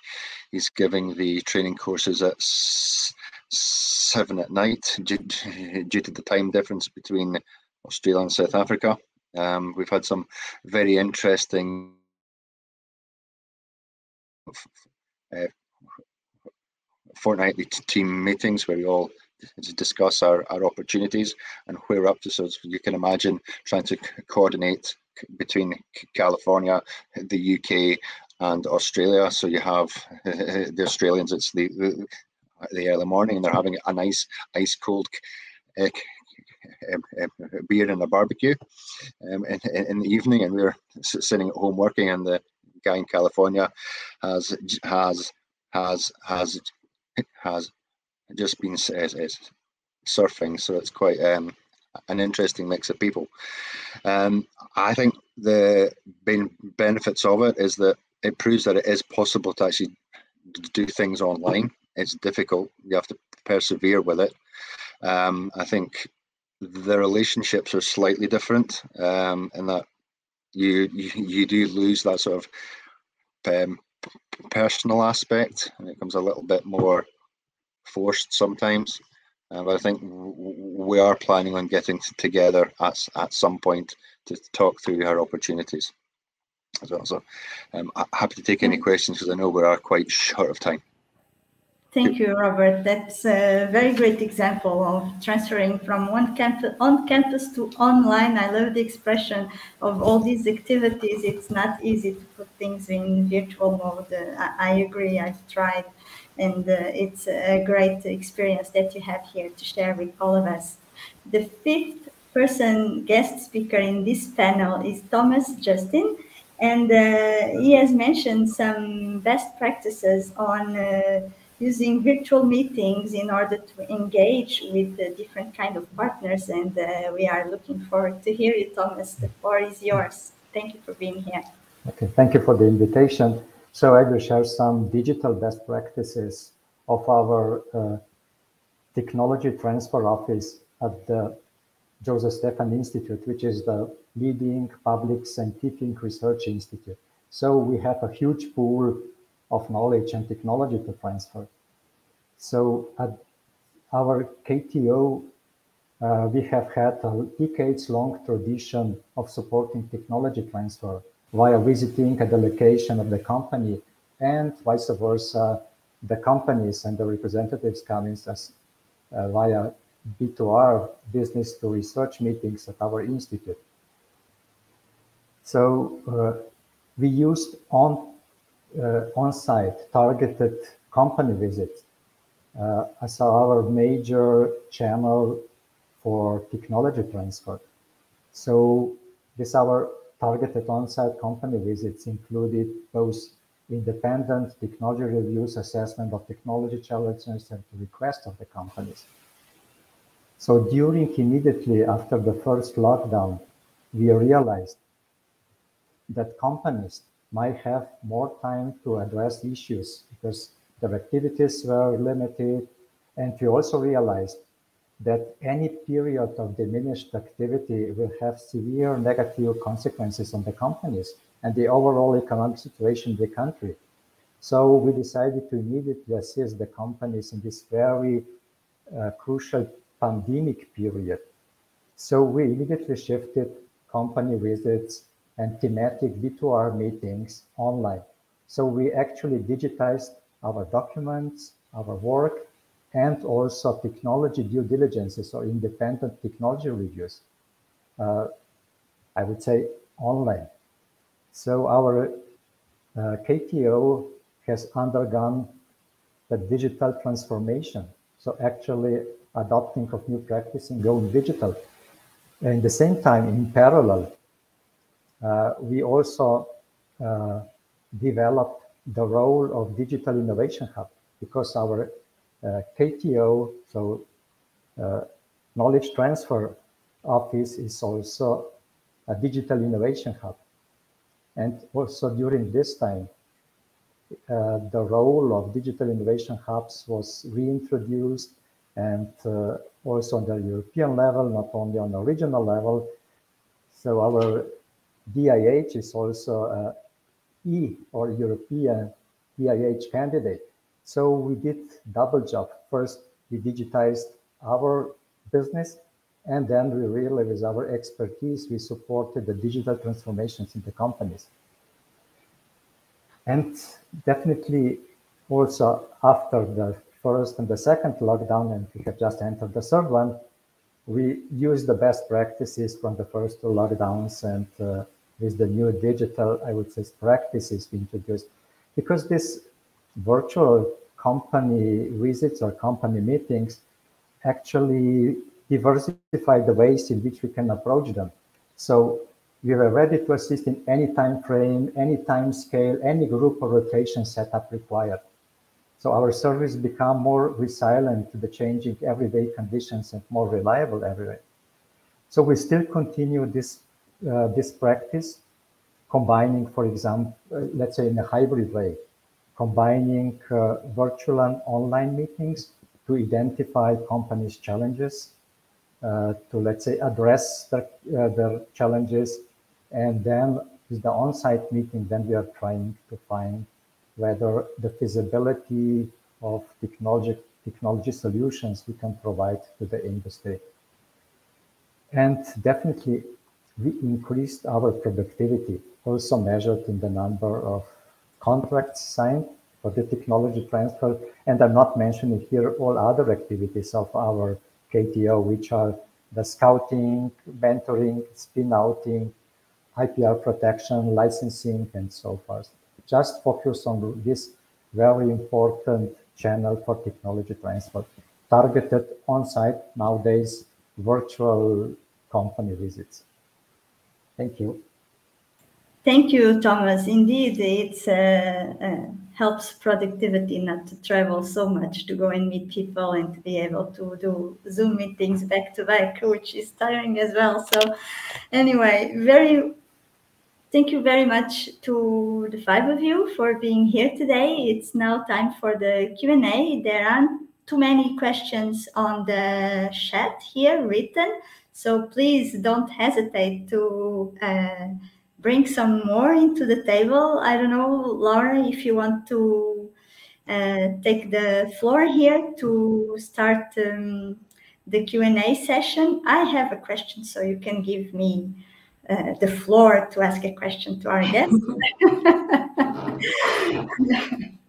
he's giving the training courses at 7 at night due to the time difference between Australia and South Africa. We've had some very interesting fortnightly team meetings where we all discuss our opportunities and where we're up to. So you can imagine trying to coordinate between California, the UK, and Australia. So you have the Australians, it's the early morning, and they're having a nice ice cold beer and a barbecue in the evening, and we're sitting at home working, and the guy in California has just been surfing. So it's quite an interesting mix of people. I think the main benefits of it is that it proves that it is possible to actually do things online. It's difficult, you have to persevere with it. I think the relationships are slightly different, in that you do lose that sort of personal aspect, and it becomes a little bit more forced sometimes. But I think we are planning on getting together at some point to talk through our opportunities as well. So I'm happy to take any questions, because I know we are quite short of time. Thank you, Robert. That's a very great example of transferring from on campus to online. I love the expression of all these activities. It's not easy to put things in virtual mode. I agree, I've tried, and it's a great experience that you have here to share with all of us. The 5th person guest speaker in this panel is Thomas Justin, and he has mentioned some best practices on using virtual meetings in order to engage with the different kind of partners, and we are looking forward to hear you, Thomas. The floor is yours. Thank you for being here. Okay, thank you for the invitation. So I will share some digital best practices of our technology transfer office at the Joseph Stefan Institute, which is the leading public scientific research institute. So we have a huge pool of knowledge and technology to transfer. So at our KTO, we have had a decades-long tradition of supporting technology transfer via visiting a delegation of the company, and vice versa, the companies and the representatives coming as via B2R, business to research meetings at our institute. So we used on-site targeted company visits as our major channel for technology transfer. So this our targeted on-site company visits included both independent technology reviews, assessment of technology challenges, and requests of the companies. So immediately after the first lockdown, we realized that companies might have more time to address issues because their activities were limited. And we also realized that any period of diminished activity will have severe negative consequences on the companies and the overall economic situation in the country. So we decided to immediately assist the companies in this very crucial pandemic period. So we immediately shifted company visits and thematic V2R meetings online. So we actually digitized our documents, our work, and also technology due diligences or independent technology reviews, I would say online. So our KTO has undergone the digital transformation. So actually adopting of new practice and going digital. And at the same time, in parallel, we also developed the role of Digital Innovation Hub because our KTO, so Knowledge Transfer Office, is also a Digital Innovation Hub. And also during this time, the role of Digital Innovation Hubs was reintroduced, and also on the European level, not only on the regional level. So our DIH is also a E or European DIH candidate. So we did double job. First, we digitized our business, and then we really, with our expertise, we supported the digital transformations in the companies. And definitely also after the first and the second lockdown, and we have just entered the third one, we used the best practices from the first two lockdowns and with the new digital, I would say, practices we introduced. Because this virtual company visits or company meetings actually diversify the ways in which we can approach them. So we were ready to assist in any time frame, any time scale, any group or rotation setup required. So our service become more resilient to the changing everyday conditions and more reliable everywhere. So we still continue this practice, combining, for example, let's say in a hybrid way, combining virtual and online meetings to identify companies' challenges, to, let's say, address their challenges. And then with the on-site meeting, then we are trying to find whether the feasibility of technology solutions we can provide to the industry. And definitely, we increased our productivity, also measured in the number of contracts signed for the technology transfer. And I'm not mentioning here all other activities of our KTO, which are the scouting, mentoring, spin-outing, IPR protection, licensing, and so forth. Just focus on this very important channel for technology transfer, targeted on-site, nowadays, virtual company visits. Thank you. Thank you, Thomas. Indeed, it helps productivity not to travel so much, to go and meet people and to be able to do Zoom meetings back to back, which is tiring as well. So anyway, thank you very much to the five of you for being here today. It's now time for the Q&A. There aren't too many questions on the chat here written, so please don't hesitate to bring some more into the table. I don't know, Laura, if you want to take the floor here to start the Q&A session. I have a question, so you can give me the floor to ask a question to our guest.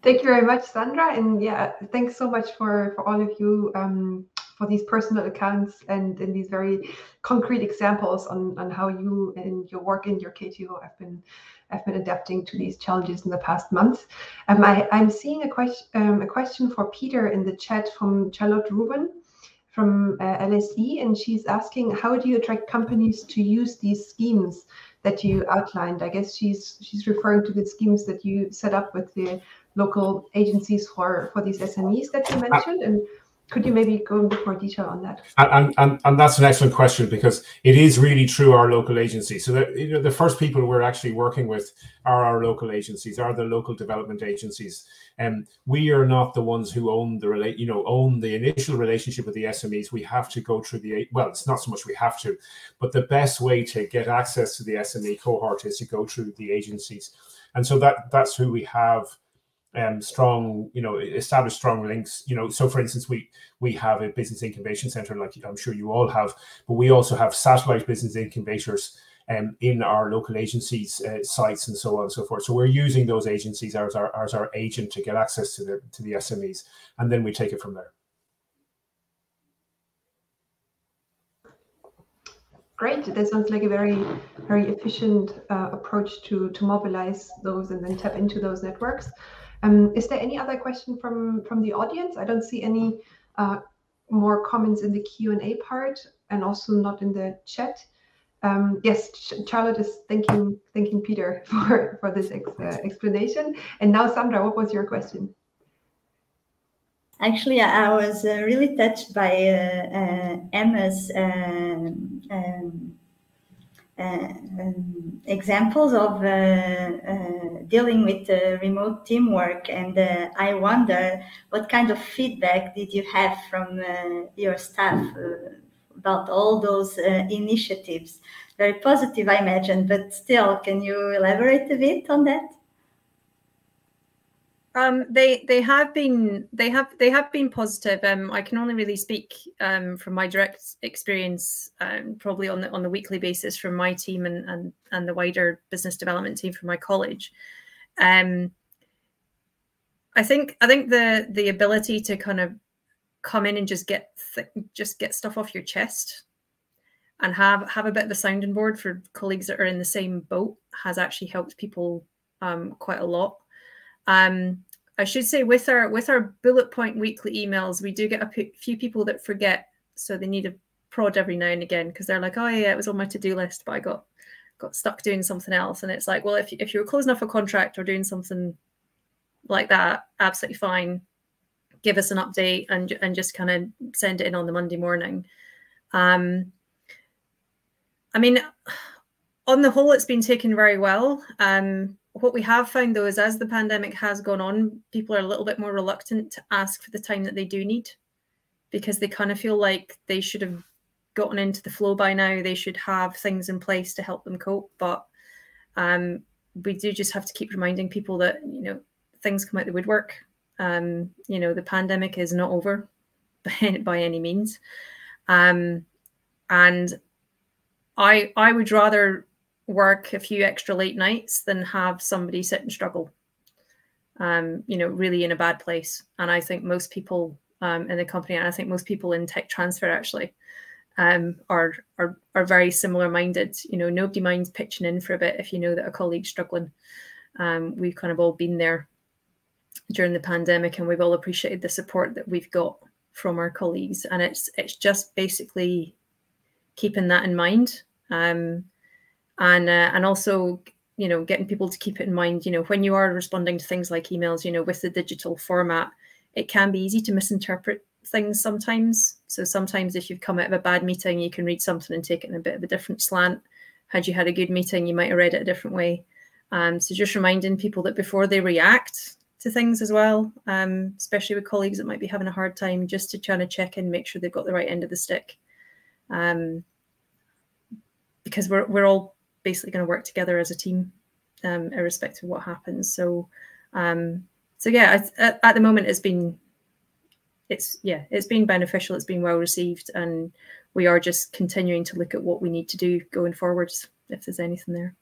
Thank you very much, Sandra. And yeah, thanks so much for all of you for these personal accounts and in these very concrete examples on how you and your work in your KTO have been adapting to these challenges in the past months. I'm seeing a question for Peter in the chat from Charlotte Ruben from LSE, and she's asking, how do you attract companies to use these schemes that you outlined? I guess she's referring to the schemes that you set up with the local agencies for these SMEs that you mentioned. And Could you maybe go in a bit more detail on that? And that's an excellent question, because it is really true, our local agencies. So that, you know, the first people we're actually working with are our local agencies, are the local development agencies. And we are not the ones who own the initial relationship with the SMEs. We have to go through well, it's not so much we have to, but the best way to get access to the SME cohort is to go through the agencies. And so that's who we have strong, established strong links. So for instance, we have a business incubation center, like I'm sure you all have, but we also have satellite business incubators in our local agencies sites and so on and so forth. So we're using those agencies as our agent to get access to the SMEs, and then we take it from there. Great. That sounds like a very, very efficient approach to mobilize those and then tap into those networks. Is there any other question from the audience? I don't see any more comments in the Q&A part, and also not in the chat. Yes, Charlotte is thanking Peter for this explanation. And now, Sandra, what was your question? Actually, I was really touched by Emma's examples of dealing with remote teamwork, and I wonder what kind of feedback did you have from your staff about all those initiatives? Very positive, I imagine, but still, can you elaborate a bit on that? They have been positive. I can only really speak from my direct experience, probably on the weekly basis from my team and the wider business development team from my college. I think the ability to kind of come in and just get stuff off your chest and have a bit of a sounding board for colleagues that are in the same boat has actually helped people quite a lot. I should say with our bullet point weekly emails, we do get a few people that forget, so they need a prod every now and again, because they're like, oh yeah, it was on my to-do list, but I got stuck doing something else. And it's like, well, if you were closing off a contract or doing something like that, absolutely fine. Give us an update and just kind of send it in on the Monday morning. I mean, on the whole, it's been taken very well. What we have found, though, is as the pandemic has gone on, people are a little bit more reluctant to ask for the time that they do need, because they kind of feel like they should have gotten into the flow by now. They should have things in place to help them cope. But we do just have to keep reminding people that, things come out the woodwork. The pandemic is not over by any means. And I would rather work a few extra late nights than have somebody sit and struggle, really in a bad place. And I think most people in the company, and I think most people in tech transfer actually are very similar minded. Nobody minds pitching in for a bit if you know that a colleague's struggling. We've kind of all been there during the pandemic, and we've all appreciated the support that we've got from our colleagues. And it's just basically keeping that in mind. And also, getting people to keep it in mind, when you are responding to things like emails, with the digital format, it can be easy to misinterpret things sometimes. So sometimes if you've come out of a bad meeting, you can read something and take it in a bit of a different slant. Had you had a good meeting, you might have read it a different way. So just reminding people that before they react to things as well, especially with colleagues that might be having a hard time, just to try to check in, make sure they've got the right end of the stick. Because we're all basically going to work together as a team, irrespective of what happens. So yeah, at the moment it's been beneficial. It's been well received, and we are just continuing to look at what we need to do going forwards, if there's anything there.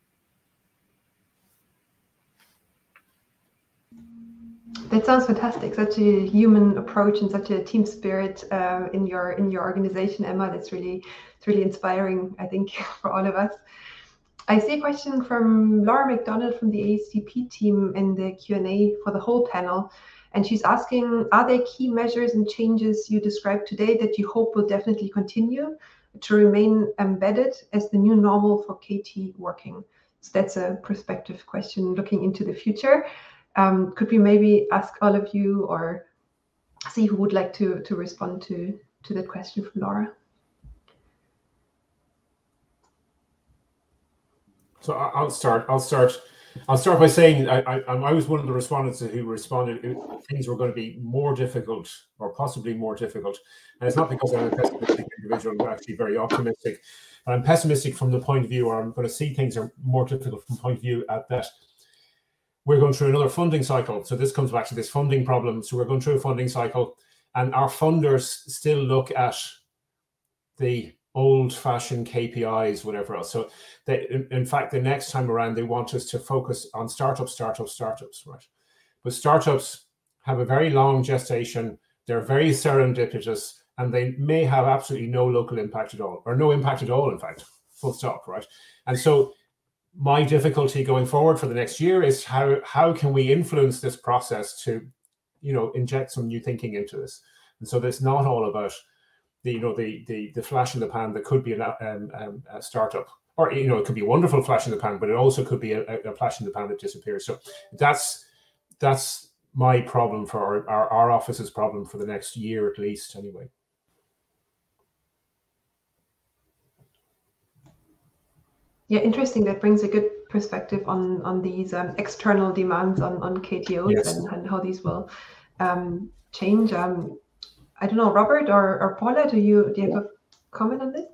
That sounds fantastic. Such a human approach and such a team spirit in your organization, Emma. That's really inspiring, I think, for all of us. I see a question from Laura McDonald from the ASTP team in the Q&A for the whole panel. And she's asking, are there key measures and changes you described today that you hope will definitely continue to remain embedded as the new normal for KT working? So that's a prospective question looking into the future. Could we maybe ask all of you, or see who would like to respond to that question from Laura. So I'll start by saying I was one of the respondents who responded things were going to be more difficult, or possibly more difficult. And it's not because I'm a pessimistic individual. I'm actually very optimistic. I'm pessimistic from the point of view, or I'm going to see things are more difficult from the point of view at that we're going through another funding cycle. So this comes back to this funding problem. So we're going through a funding cycle, and our funders still look at the old-fashioned KPIs, whatever else. So they, in fact, the next time around, they want us to focus on startups, right? But startups have a very long gestation. They're very serendipitous, and they may have absolutely no local impact at all, or no impact at all, in fact, full stop, right? And so my difficulty going forward for the next year is how can we influence this process to, inject some new thinking into this. And so it's not all about the flash in the pan that could be a startup, or it could be a wonderful flash in the pan, but it also could be a flash in the pan that disappears. So that's my problem for our office's problem for the next year at least, anyway. Yeah, interesting. That brings a good perspective on these external demands on KTOs. Yes. and how these will change. I don't know, Robert or Paula, do you have a comment on this?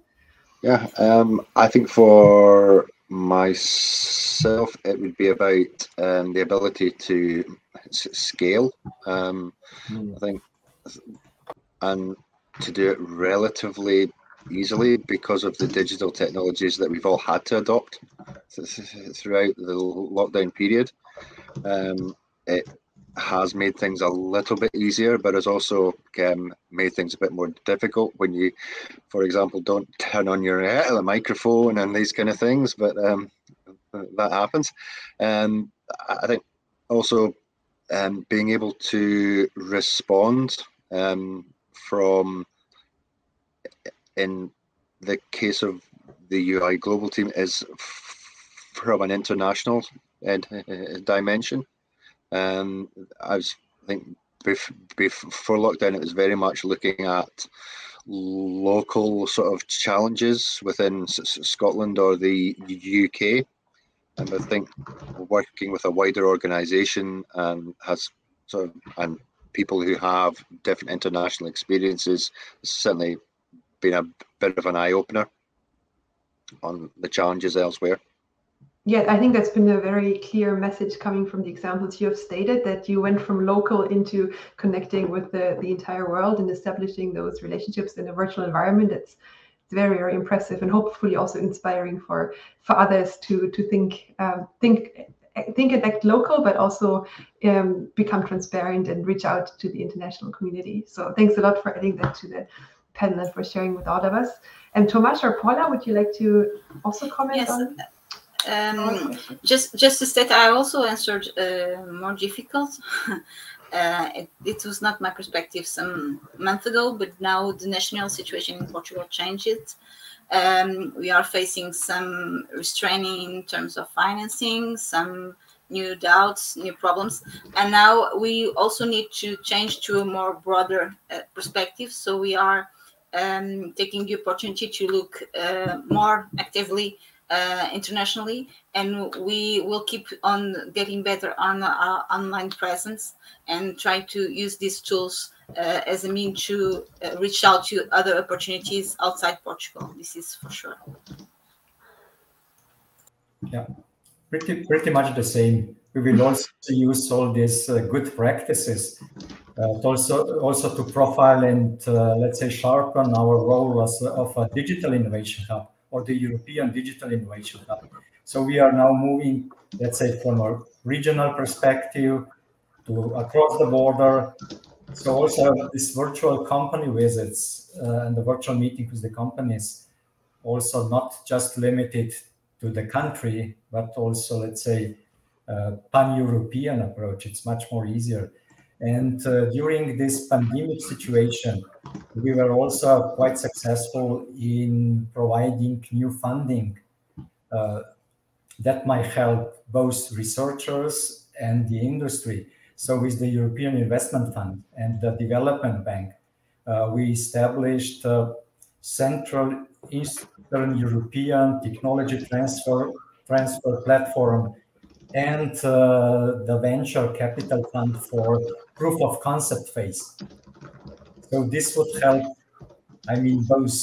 Yeah, I think for myself, it would be about the ability to scale, I think, and to do it relatively easily because of the digital technologies that we've all had to adopt throughout the lockdown period. It has made things a little bit easier, but has also made things a bit more difficult when you, for example, don't turn on your microphone and these kind of things, but that happens. I think also being able to respond from, in the case of the UI Global team, is from an international dimension. I think before lockdown, it was very much looking at local sort of challenges within Scotland or the UK. And I think working with a wider organisation and and people who have different international experiences has certainly been a bit of an eye-opener on the challenges elsewhere. Yeah, I think that's been a very clear message coming from the examples you have stated, that you went from local into connecting with the entire world and establishing those relationships in a virtual environment. It's very, very impressive, and hopefully also inspiring for others to think and act local, but also become transparent and reach out to the international community. So thanks a lot for adding that to the panel and for sharing with all of us. And Tomasz or Paula, would you like to also comment on? Just to state, I also answered more difficult. It was not my perspective some month ago, but now the national situation in Portugal changed it. We are facing some restraining in terms of financing, some new doubts, new problems, and now we also need to change to a more broader perspective. So we are taking the opportunity to look more actively internationally, and we will keep on getting better on our online presence and try to use these tools as a means to reach out to other opportunities outside Portugal. This is for sure. Yeah, pretty much the same. We will also use all these good practices also to profile and let's say sharpen our role as of a digital innovation hub, or the European Digital Innovation Hub. So we are now moving, let's say, from a regional perspective to across the border. So also this virtual company visits and the virtual meeting with the companies, also not just limited to the country, but also, let's say, pan-European approach. It's much more easier. And during this pandemic situation, we were also quite successful in providing new funding that might help both researchers and the industry. So with the European Investment Fund and the Development Bank, we established a Central Eastern European Technology Transfer Platform and the Venture Capital Fund for proof of concept phase. So this would help, I mean, both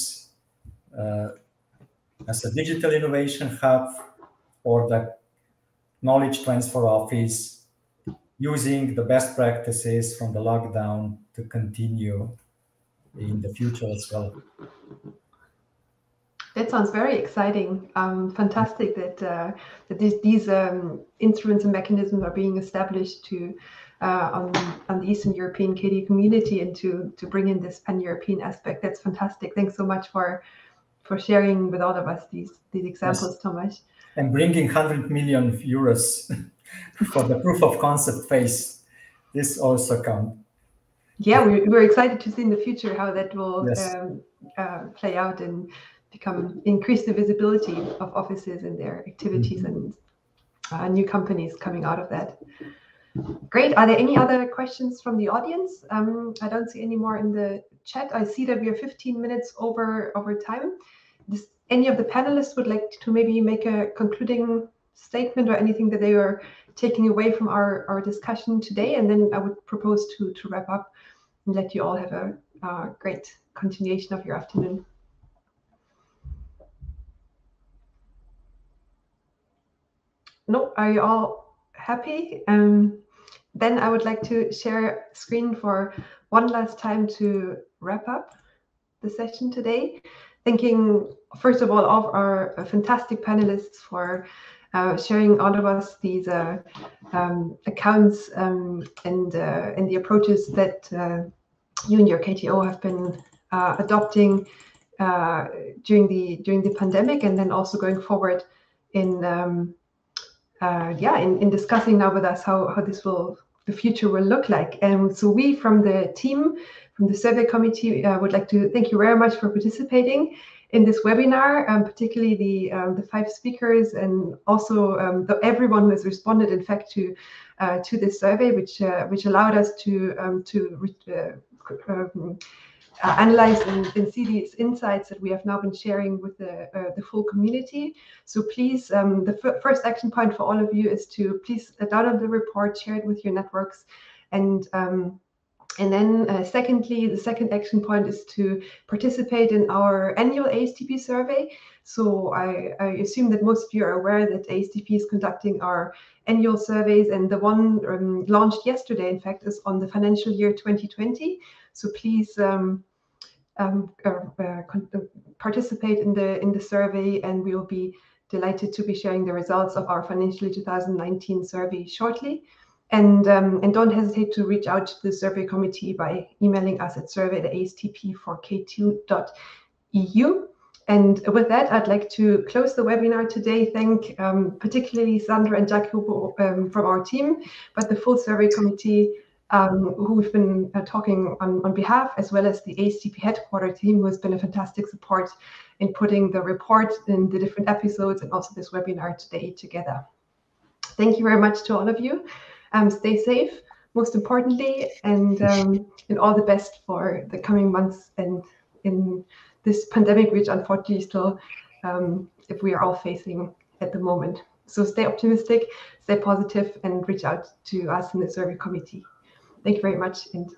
as a digital innovation hub or the knowledge transfer office, using the best practices from the lockdown to continue in the future as well. That sounds very exciting. Fantastic that these instruments and mechanisms are being established to on the Eastern European KD community and to bring in this pan-European aspect. That's fantastic. Thanks so much for sharing with all of us these examples, yes. Thomas. And bringing 100 million euros for the proof of concept phase, this also counts. Yeah, we're excited to see in the future how that will yes. Play out and increase the visibility of offices and their activities and new companies coming out of that. Great. Are there any other questions from the audience? I don't see any more in the chat. I see that we are 15 minutes over time. Any of the panelists would like to maybe make a concluding statement or anything that they are taking away from our discussion today, and then I would propose to wrap up and let you all have a great continuation of your afternoon. No, are you all happy? Then I would like to share screen for one last time to wrap up the session today. Thanking, first of all of our fantastic panelists for sharing all of us these accounts and the approaches that you and your KTO have been adopting during the pandemic, and then also going forward in discussing now with us how the future will look like. And so we from the team, from the survey committee, would like to thank you very much for participating in this webinar, particularly the 5 speakers, and also everyone who has responded, in fact, to this survey, which allowed us to analyze and see these insights that we have now been sharing with the full community. So please, the first action point for all of you is to please download the report, share it with your networks, and then secondly, the second action point is to participate in our annual ASTP survey. So I assume that most of you are aware that ASTP is conducting our annual surveys, and the one launched yesterday, in fact, is on the financial year 2020. So please participate in the survey, and we will be delighted to be sharing the results of our financial year 2019 survey shortly. And don't hesitate to reach out to the survey committee by emailing us at survey@astp4k2.eu. And with that, I'd like to close the webinar today. Thank particularly Sandra and Jacopo from our team, but the full survey committee who we've been talking on behalf, as well as the ASTP headquarter team, who has been a fantastic support in putting the report in the different episodes and also this webinar today together. Thank you very much to all of you. Stay safe, most importantly, and all the best for the coming months and in this pandemic, which unfortunately still if we are all facing at the moment. So stay optimistic, stay positive, and reach out to us in the survey committee. Thank you very much, and